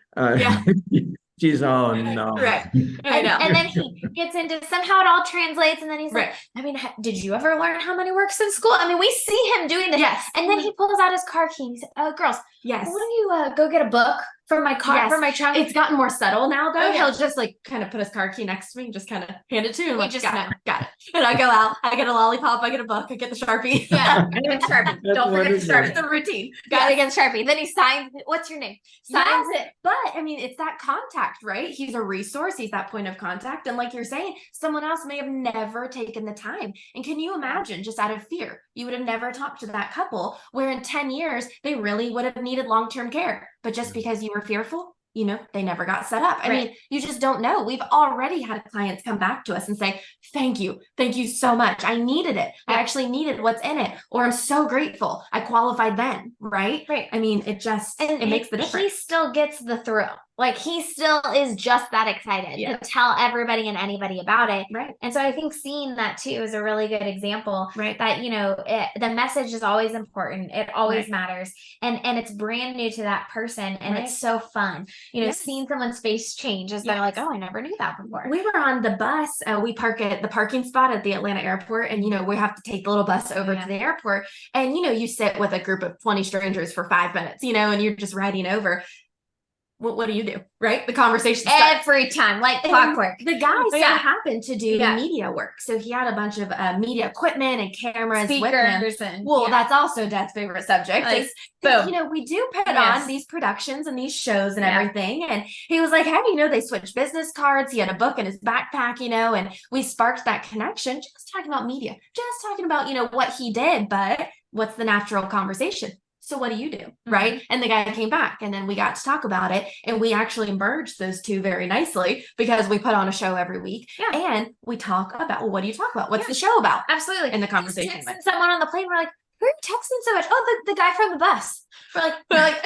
She's on. No. Right. I know. And then he gets into, somehow it all translates, and then he's like, I mean, did you ever learn how money works in school? I mean, we see him doing this. And then he pulls out his car key and he said, "Girls, why don't you go get a book from my car, from my trunk?" It's gotten more subtle now, though. He'll just kind of put his car key next to me and just kind of hand it to him. We just know. Got it. And I go out, I get a lollipop, I get a book, I get the Sharpie. And Sharpie. Don't forget the Sharpie. The routine. Got it against Sharpie. Then he signs, "What's your name?" Signs it. But I mean, it's that contact, right? He's a resource. He's that point of contact. And like you're saying, someone else may have never taken the time. And can you imagine, just out of fear, you would have never talked to that couple where in 10 years, they really would have needed long-term care. But just because you were fearful, they never got set up. I mean, you just don't know. We've already had clients come back to us and say, thank you so much. I needed it. I actually needed what's in it, or I'm so grateful I qualified then. Right. I mean, it makes the difference. He still gets the thrill. Like, he still is just that excited to tell everybody and anybody about it. Right. And so I think seeing that too is a really good example, right, that, the message is always important. It always matters. And it's brand new to that person. And it's so fun, seeing someone's face change as they're like, oh, I never knew that before. We were on the bus. We park at the parking spot at the Atlanta airport, and, we have to take the little bus over to the airport. And, you sit with a group of 20 strangers for 5 minutes, and you're just riding over. What do you do? Right? The conversation starts. Every time, like clockwork. The guy so happened to do media work. So he had a bunch of media equipment and cameras Speakers with him. That's also Dad's favorite subject. Like, we do put on these productions and these shows and everything. And he was like, hey, they switched business cards. He had a book in his backpack, and we sparked that connection, just talking about media, just talking about, what he did, but what's the natural conversation? So what do you do? Right. And the guy came back, and then we got to talk about it, and we actually merged those two very nicely, because we put on a show every week and we talk about, well, what do you talk about? What's the show about? Absolutely. In the conversation. Someone on the plane, we're like, who are you texting so much? Oh, the guy from the bus. We're like,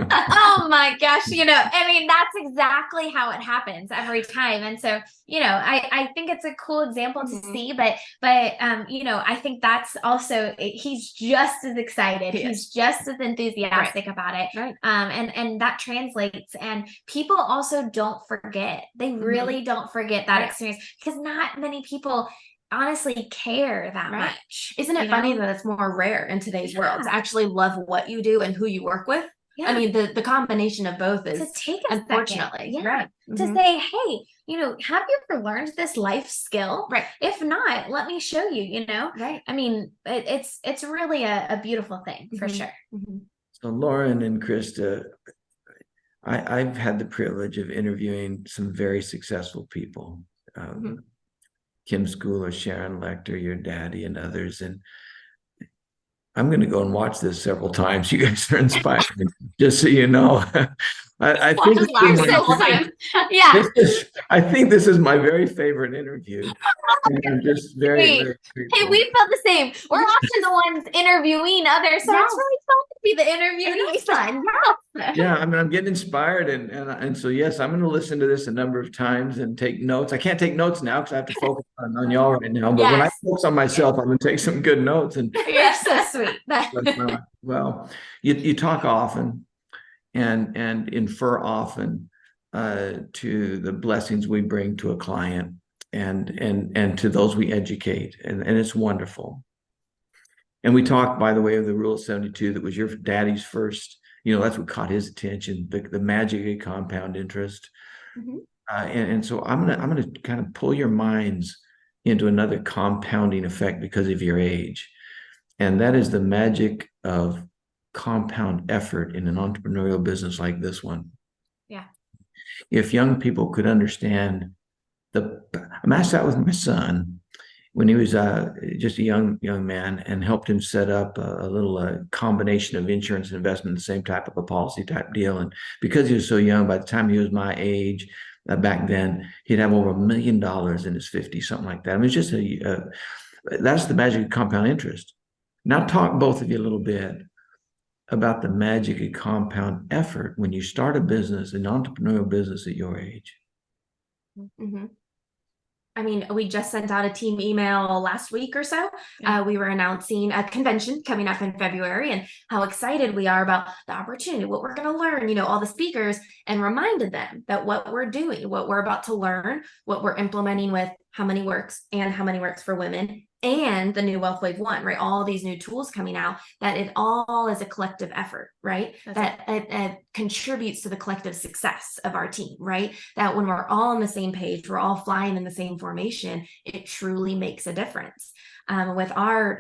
oh my gosh, I mean, that's exactly how it happens every time. And so, I think it's a cool example to see, but I think that's also, he's just as excited. He's just as enthusiastic about it. Right. And that translates, and people also don't forget. They really don't forget that experience, because not many people honestly care that much. Isn't it funny that it's more rare in today's world to actually love what you do and who you work with? I mean, the combination of both is, to take a unfortunately, second, to say, hey, have you ever learned this life skill? Right. If not, let me show you, Right. I mean, it's really a beautiful thing for sure. So Lauren and Christa, I've had the privilege of interviewing some very successful people. Kim Schooler, Sharon Lecter, your daddy, and others. And I'm going to go and watch this several times. You guys are inspiring, just so you know. I think this is my very favorite interview. And I'm just very, very grateful. Hey, we felt the same. We're often the ones interviewing others, so it's really fun to be the interviewee. Yeah, I mean, I'm getting inspired, and so yes, I'm going to listen to this a number of times and take notes. I can't take notes now because I have to focus on y'all right now. But when I focus on myself, I'm going to take some good notes. And you're so sweet. Well, you talk often and infer often to the blessings we bring to a client and to those we educate, and it's wonderful. And we talked, by the way, of the Rule of 72 that was your daddy's first. That's what caught his attention, the magic of compound interest. And so I'm gonna kind of pull your minds into another compounding effect because of your age. And that is the magic of compound effort in an entrepreneurial business like this one. Yeah. If young people could understand I sat with my son when he was just a young man, and helped him set up a little combination of insurance and investment, the same type of a policy type deal. And because he was so young, by the time he was my age, back then, he'd have over $1 million in his 50s, something like that. I mean, it's just that's the magic of compound interest. Now talk, both of you, a little bit about the magic of compound effort when you start a business, an entrepreneurial business at your age. I mean, we just sent out a team email last week or so. We were announcing a convention coming up in February, and how excited we are about the opportunity, what we're going to learn, all the speakers, and reminded them that what we're doing, what we're about to learn, what we're implementing with How Many Works and How Many Works for Women, and the new Wealth Wave 1, right? All these new tools coming out, that it all is a collective effort, right? That it contributes to the collective success of our team, right? That when we're all on the same page, we're all flying in the same formation, it truly makes a difference. With our,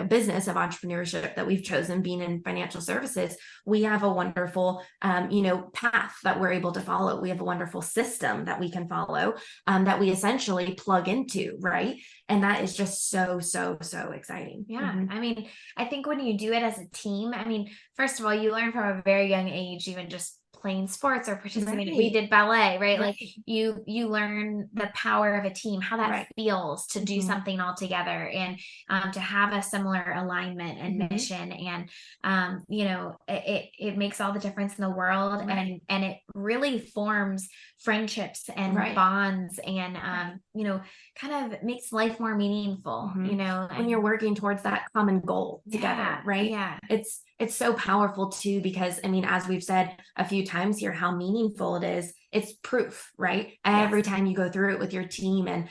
business of entrepreneurship that we've chosen, being in financial services, we have a wonderful, path that we're able to follow. We have a wonderful system that we can follow, that we essentially plug into, right? And that is just so, so, so exciting. Yeah. I mean, I think when you do it as a team, I mean, first of all, you learn from a very young age, even just playing sports or participating. Right. We did ballet, right? Right. Like you learn the power of a team, how that Right. feels to do Mhm. something all together, and to have a similar alignment and Mhm. mission. And it makes all the difference in the world. Right. And it really forms friendships and Right. bonds, and kind of makes life more meaningful. Mhm. When you're working towards that common goal together, right? Yeah. It's so powerful too, because I mean, as we've said a few times here, how meaningful it is. It's proof, right? Every time you go through it with your team, and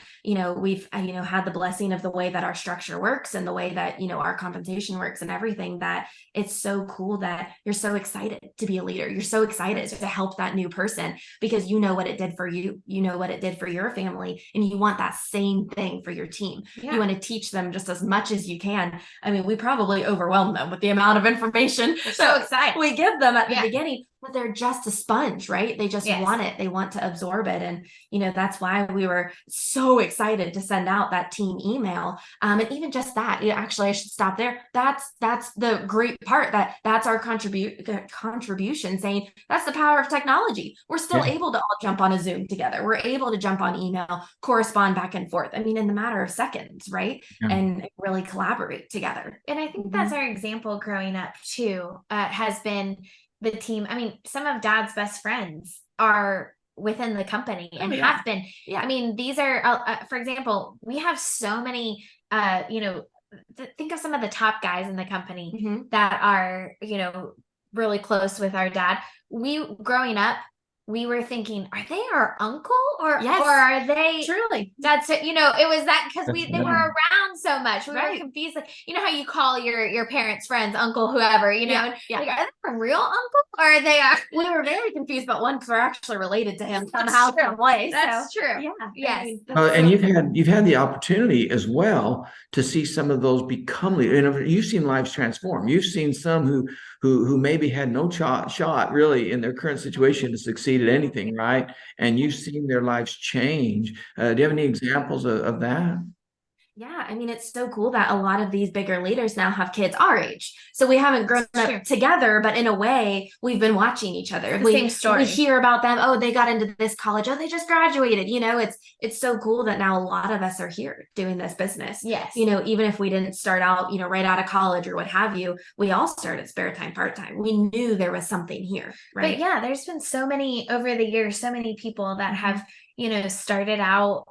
we've had the blessing of the way that our structure works and the way that our compensation works and everything, that it's so cool that you're so excited to be a leader. You're so excited to help that new person, because you know what it did for you, what it did for your family, and you want that same thing for your team. You want to teach them just as much as you can. I mean, we probably overwhelm them with the amount of information so excited we give them at the beginning, but they're just a sponge, right? They just want it. They want to absorb it. And, that's why we were so excited to send out that team email. And even just that, actually, I should stop there. That's the great part, that's our contribution, saying that's the power of technology. We're still able to all jump on a Zoom together. We're able to jump on email, correspond back and forth. I mean, in the matter of seconds, right? And really collaborate together. And I think that's our example growing up too, has been the team. I mean, some of Dad's best friends are within the company and have been. I mean, these are, for example, we have so many, think of some of the top guys in the company that are, really close with our dad. Growing up, we were thinking, are they our uncle or are they truly that's it? It was that because they were around so much. We were confused. Like, how you call your parents' friends, uncle, whoever, Like, are they a real uncle or are they we were very confused, but once we're actually related to him somehow, some way. That's true. Yeah. Yes. And you've had the opportunity as well to see some of those become leaders. You've seen lives transform. You've seen some who maybe had no shot really in their current situation to succeed at anything, right? And you've seen their lives change. Do you have any examples of that? Yeah, I mean, it's so cool that a lot of these bigger leaders now have kids our age. So we haven't grown up together, but in a way, we've been watching each other. Same story. We hear about them. Oh, they got into this college. Oh, they just graduated. It's so cool that now a lot of us are here doing this business. Yes. Even if we didn't start out, right out of college or what have you, we all started spare time, part time. We knew there was something here, right? But yeah, there's been so many over the years, so many people that have started out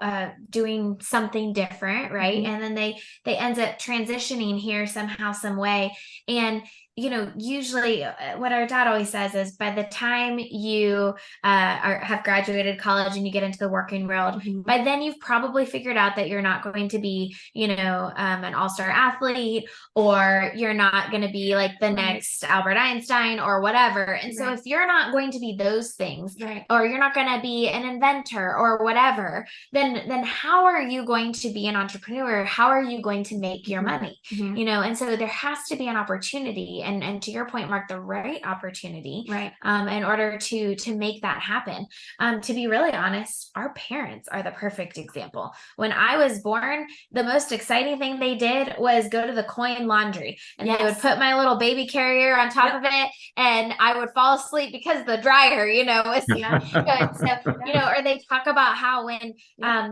doing something different, right? And then they end up transitioning here somehow, some way. And usually what our dad always says is, by the time you have graduated college and you get into the working world, by then you've probably figured out that you're not going to be, an all-star athlete, or you're not going to be like the next Albert Einstein or whatever. And so if you're not going to be those things, or you're not going to be an inventor or whatever, then how are you going to be an entrepreneur? How are you going to make your money? And so there has to be an opportunity, and to your point, Mark, the right opportunity, in order to make that happen. To be really honest, our parents are the perfect example. When I was born, the most exciting thing they did was go to the coin laundry, and they would put my little baby carrier on top of it, and I would fall asleep because the dryer, was good. So, or they talk about how when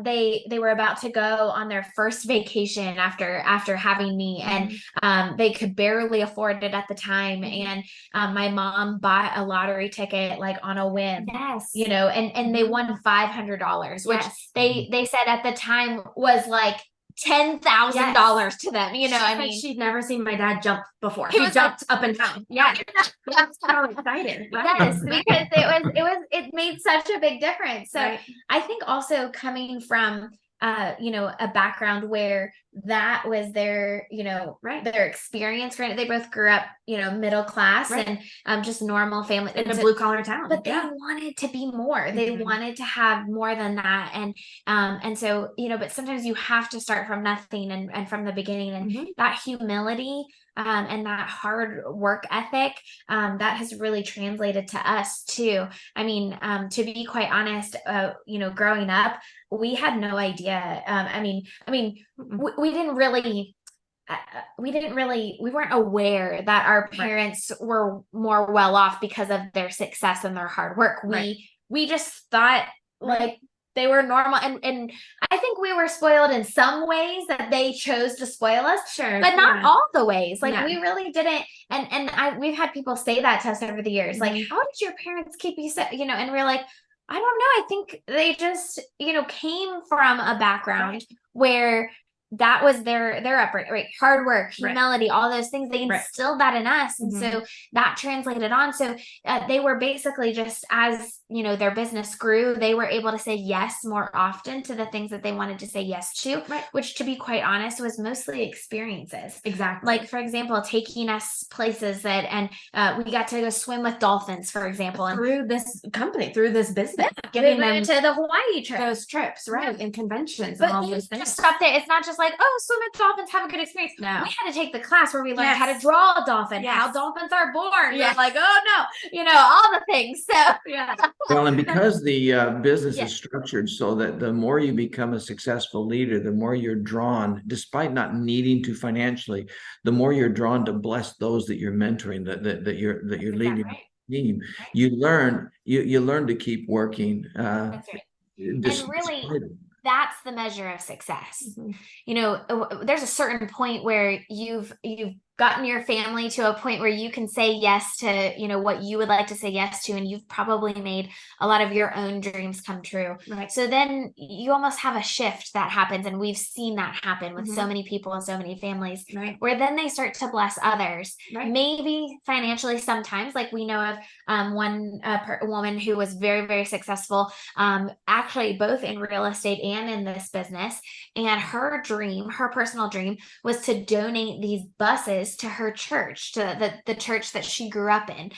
they were about to go on their first vacation after having me, and they could barely afford it at the time, and my mom bought a lottery ticket like on a whim, and they won $500, which they said at the time was like $10,000 to them. I mean, she'd never seen my dad jump before. He jumped up and down. That's so excited. Yes, because it made such a big difference. So I think also coming from a background where that was their, their experience. Granted, they both grew up, middle class and just normal family in a blue collar town, but they wanted to be more. They wanted to have more than that, and so but sometimes you have to start from nothing and from the beginning, and that humility. And that hard work ethic, that has really translated to us too. I mean, to be quite honest, growing up, we had no idea. We didn't really we weren't aware that our parents were more well off because of their success and their hard work. We just thought like they were normal, and I think we were spoiled in some ways that they chose to spoil us, but not all the ways. Like we really didn't. And we've had people say that to us over the years, like, how did your parents keep you safe? And we're like, I don't know. I think they just, came from a background where that was their upbringing, right? Hard work, humility, all those things. They instilled that in us. And so that translated on. So they were basically just, as their business grew, they were able to say yes more often to the things that they wanted to say yes to, which, to be quite honest, was mostly experiences. Exactly. Like, for example, taking us places and we got to go swim with dolphins, for example. And through this company, through this business, giving them to the Hawaii trip. Those trips, and conventions, but and all those things. Just stop there. It's not just like, oh, swim with dolphins, have a good experience. No. We had to take the class where we learned how to draw a dolphin, how dolphins are born. You're like, oh no, all the things. So Well, and because the business is structured so that the more you become a successful leader, the more you're drawn, despite not needing to financially, the more you're drawn to bless those that you're mentoring, that you're leading. Team. You learn to keep working. That's right. And really, that's the measure of success. There's a certain point where you've gotten your family to a point where you can say yes to, what you would like to say yes to, and you've probably made a lot of your own dreams come true. Right. So then you almost have a shift that happens, and we've seen that happen with so many people and so many families, where then they start to bless others, maybe financially sometimes. Like we know of one woman who was very, very successful, actually both in real estate and in this business. And her personal dream, was to donate these buses to her church, to the church that she grew up in,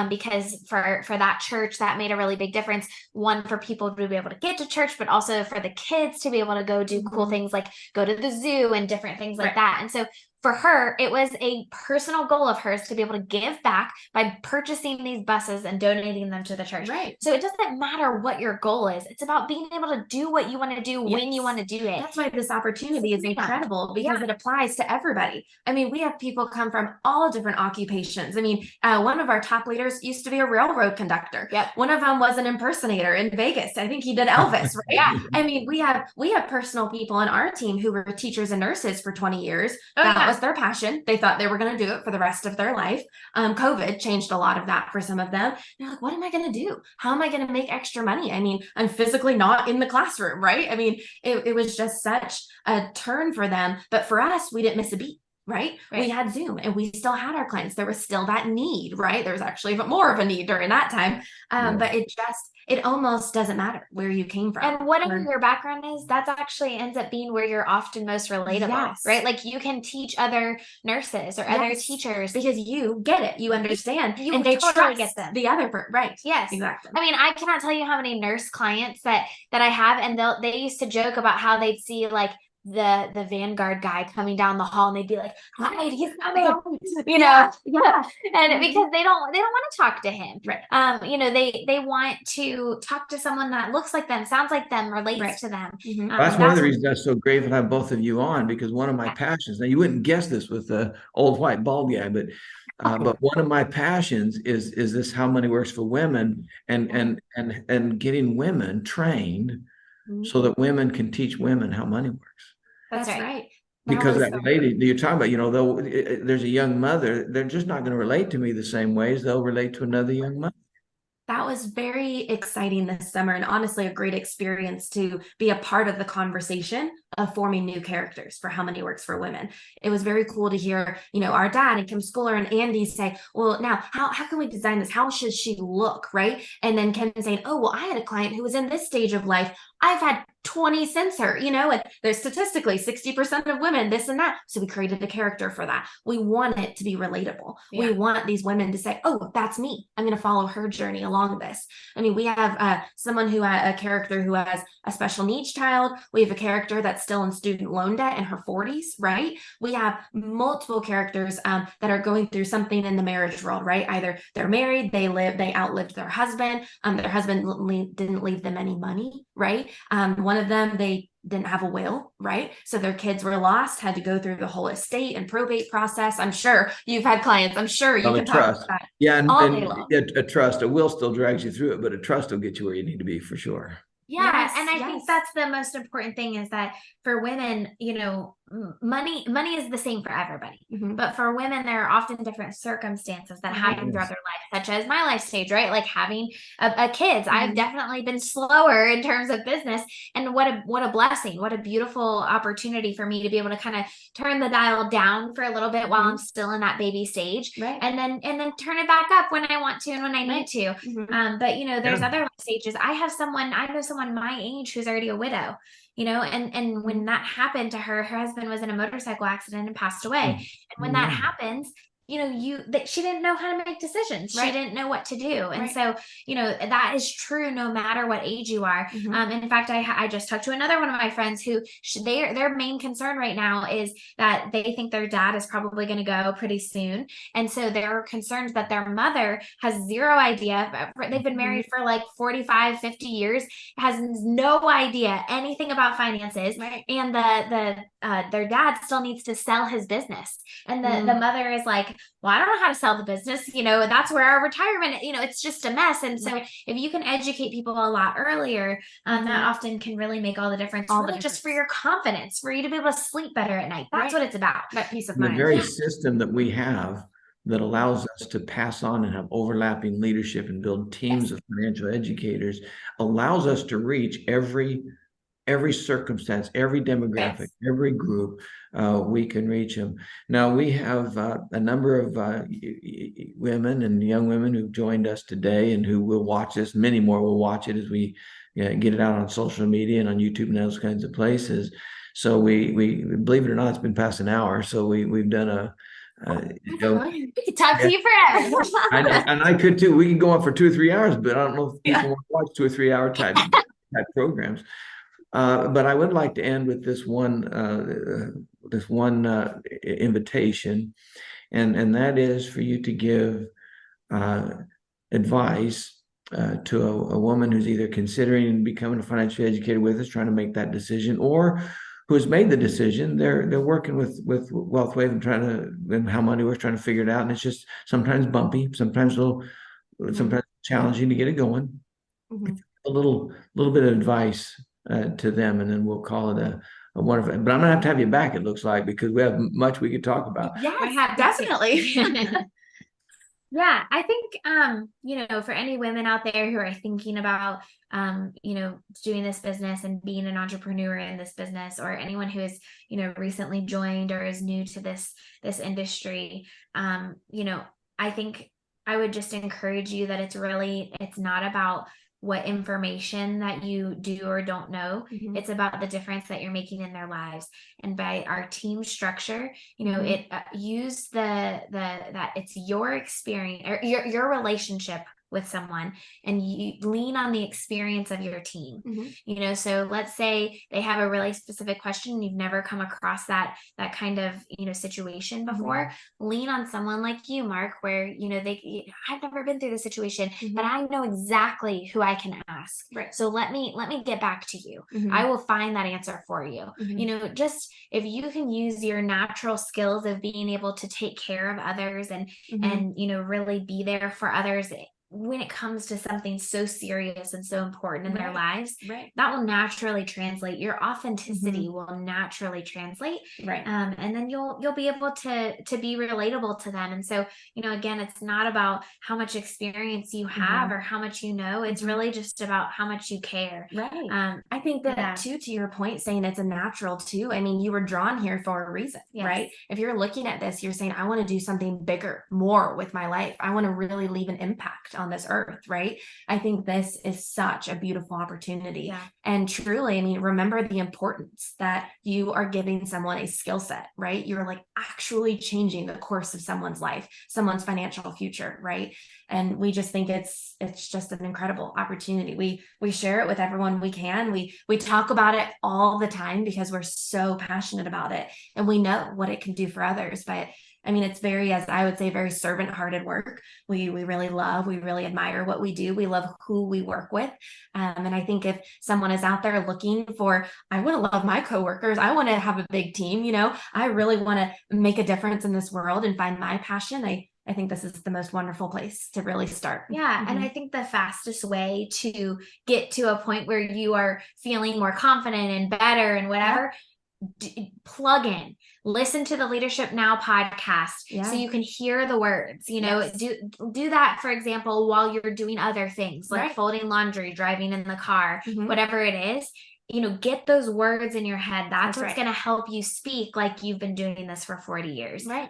because for that church, that made a really big difference. One, for people to be able to get to church, but also for the kids to be able to go do cool things like go to the zoo and different things like that. And so for her, it was a personal goal of hers to be able to give back by purchasing these buses and donating them to the church. Right. So it doesn't matter what your goal is. It's about being able to do what you want to do when you want to do it. That's why this opportunity is incredible, because it applies to everybody. I mean, we have people come from all different occupations. I mean, one of our top leaders used to be a railroad conductor. One of them was an impersonator in Vegas. I think he did Elvis, right? I mean, we have personal people on our team who were teachers and nurses for 20 years. That was their passion. They thought they were going to do it for the rest of their life. COVID changed a lot of that for some of them. They're like, what am I going to do? How am I going to make extra money? I mean, I'm physically not in the classroom, right? I mean, it was just such a turn for them. But for us, we didn't miss a beat. Right? We had Zoom, and we still had our clients. There was still that need, right? There was actually even more of a need during that time. But it almost doesn't matter where you came from. And whatever your background is, that's actually ends up being where you're often most relatable, right? Like you can teach other nurses or other teachers because you get it, you understand, and they totally get them. The other part, right? Yes, exactly. I mean, I cannot tell you how many nurse clients that I have, and they used to joke about how they'd see like the Vanguard guy coming down the hall, and they'd be like, "Hi, he's coming," and because they don't want to talk to him, right? They want to talk to someone that looks like them, sounds like them, relates to them. That's one of the reasons that's so great to have both of you on, because one of my passions, now you wouldn't guess this with the old white bald guy, but one of my passions is this how money works for women, and getting women trained so that women can teach women how money works. That's right. Because that lady you're talking about, though there's a young mother, they're just not going to relate to me the same way as they'll relate to another young mother. That was very exciting this summer, and honestly a great experience to be a part of the conversation of forming new characters for How Money Works for Women. It was very cool to hear, our dad and Kim Schooler and Andy say, well, now how can we design this? How should she look, right? And then Kim saying, oh, well, I had a client who was in this stage of life. I've had 20 since her, and there's statistically 60% of women, this and that. So we created a character for that. We want it to be relatable. We want these women to say, oh, that's me. I'm going to follow her journey along this. I mean, we have someone who a character who has a special needs child. We have a character that's still in student loan debt in her 40s, right? We have multiple characters that are going through something in the marriage world, right? Either they're married, they outlived their husband didn't leave them any money, right? One One of them, they didn't have a will, right? So their kids were lost, had to go through the whole estate and probate process. I'm sure you've had clients. I'm sure you can talk about that Yeah, all day long. a trust, a will still drags you through it, but a trust will get you where you need to be for sure. Yeah. Yes, And I yes. think that's the most important thing, is that for women, money is the same for everybody. Mhm. But for women, there are often different circumstances that happen throughout their life, such as my life stage, right? Like having a kids. I've Mhm. definitely been slower in terms of business, and what a blessing, what a beautiful opportunity for me to be able to kind of turn the dial down for a little bit while I'm still in that baby stage, Right. and then turn it back up when I want to and when I need to. Mhm. But there's Yeah. other life stages. I know someone my age who's already a widow, and when that happened to her husband was in a motorcycle accident and passed away. And when that happens, she didn't know how to make decisions. Right. She didn't know what to do. And Right. so, that is true no matter what age you are. Mhm. In fact, I just talked to another one of my friends who their main concern right now is that they think their dad is probably going to go pretty soon. And so they're concerned that their mother has zero idea. They've been married for like 45, 50 years, has no idea anything about finances. Right. And their dad still needs to sell his business. And the mother is like, well, I don't know how to sell the business. That's where our retirement, it's just a mess. And so if you can educate people a lot earlier, that often can really make all the difference, just for your confidence, for you to be able to sleep better at night. That's what it's about. That peace of The mind. very system that we have that allows us to pass on and have overlapping leadership and build teams of financial educators allows us to reach every circumstance, every demographic, every group. We can reach them. Now we have a number of women and young women who've joined us today and who will watch this. Many more will watch it as we get it out on social media and on YouTube and those kinds of places. So we believe it or not, it's been past an hour. So we've done we could talk to you forever. and I could too. We could go on for 2 or 3 hours, but I don't know if people want to watch 2 or 3 hour type programs. But I would like to end with this one invitation, and that is for you to give advice to a woman who's either considering becoming a financial educator with us, trying to make that decision, or who has made the decision. They're working with WealthWave and how money works, trying to figure it out, and it's just sometimes bumpy, sometimes sometimes challenging to get it going. A little bit of advice to them, and then we'll call it a wonderful. But I'm gonna have to have you back, it looks like, because we have much we could talk about. Yes, definitely. Yeah, I think, for any women out there who are thinking about, doing this business and being an entrepreneur in this business, or anyone who is, recently joined or is new to this industry, I think I would just encourage you that it's not about what information that you do or don't know. It's about the difference that you're making in their lives. And by our team structure, it use that it's your experience or your relationship with someone, and you lean on the experience of your team. So let's say they have a really specific question and you've never come across that kind of situation before. Lean on someone like you, Mark, where I've never been through the situation, but I know exactly who I can ask. Right. So let me get back to you. I will find that answer for you. Just if you can use your natural skills of being able to take care of others and really be there for others when it comes to something so serious and so important in their lives, that will naturally translate. Your authenticity will naturally translate. And then you'll be able to be relatable to them. And so, again, it's not about how much experience you have or how much you know. It's really just about how much you care. I think that too, to your point, saying it's a natural too. I mean, you were drawn here for a reason, right? If you're looking at this, you're saying, I want to do something bigger, more with my life. I want to really leave an impact on this earth, right? I think this is such a beautiful opportunity. And truly, I mean, remember the importance that you are giving someone a skill set, right? You're like actually changing the course of someone's life, someone's financial future, right? And we just think it's just an incredible opportunity. We share it with everyone we can. We talk about it all the time because we're so passionate about it and we know what it can do for others. But I mean, it's very, as I would say, very servant-hearted work. We really love, we really admire what we do. We love who we work with. And I think if someone is out there looking for, I want to love my coworkers, I want to have a big team, I really want to make a difference in this world and find my passion. I think this is the most wonderful place to really start. Yeah. And I think the fastest way to get to a point where you are feeling more confident and better and whatever, plug in, listen to the Leadership Now podcast so you can hear the words, do that, for example, while you're doing other things like folding laundry, driving in the car, whatever it is. Get those words in your head. That's what's going to help you speak like you've been doing this for 40 years. Right.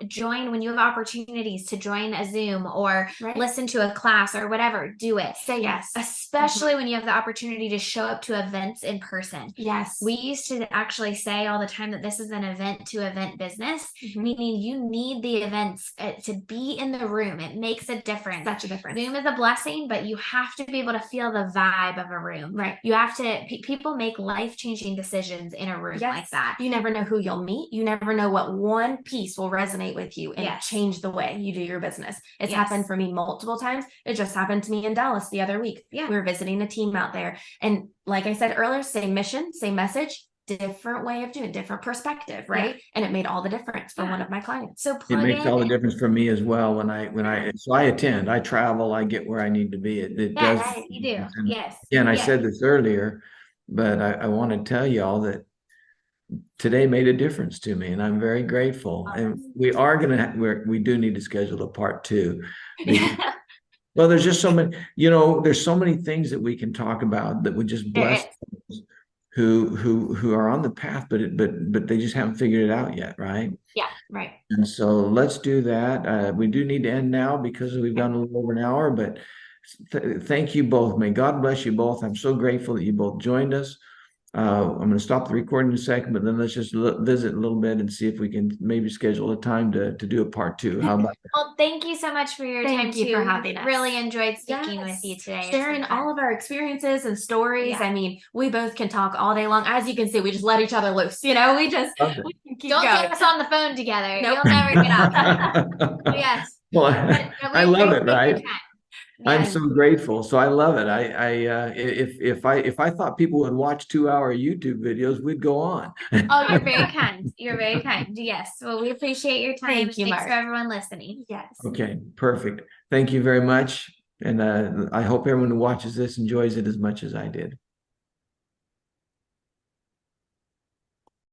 Join when you have opportunities to join a Zoom or listen to a class or whatever, do it. Say yes. Especially when you have the opportunity to show up to events in person. Yes. We used to actually say all the time that this is an event to event business, meaning you need the events to be in the room. It makes a difference. Such a difference. Zoom is a blessing, but you have to be able to feel the vibe of a room. Right. You have to, people make life-changing decisions in a room like that. You never know who you'll meet. You never know what one piece will resonate with you and change the way you do your business. It's happened for me multiple times. It just happened to me in Dallas the other week. We were visiting a team out there. And like I said earlier, same mission, same message, different way of doing, different perspective, right? And it made all the difference for one of my clients. So it makes all the difference for me as well when I attend, I travel, I get where I need to be. It does. You do. Yes. And I said this earlier, but I want to tell y'all that today made a difference to me, and I'm very grateful. And we are going to, we do need to schedule a part 2. Well, there's just so many, there's so many things that we can talk about that would just bless those who are on the path, but they just haven't figured it out yet, right? Yeah, right. And so let's do that. We do need to end now because we've gone a little over an hour, but thank you both. May God bless you both. I'm so grateful that you both joined us. I'm going to stop the recording in a second, but then let's just visit a little bit and see if we can maybe schedule a time to do a part 2. How about that? Well, thank you so much for your time. Thank you for having us. Really enjoyed speaking with you today. Sharing all of our experiences and stories. I mean, we both can talk all day long. As you can see, we just let each other loose. We just we can keep Don't going. get us on the phone together. Nope. You'll never get out. Yes. Well, But I love it, right? I'm Yes. so grateful. So I love it. If I thought people would watch 2-hour YouTube videos, we'd go on. Oh, you're very kind. You're very kind. Yes. Well, we appreciate your time. Thank you, Thanks Mark. for everyone listening. Yes. Okay, perfect. Thank you very much. And I hope everyone who watches this enjoys it as much as I did.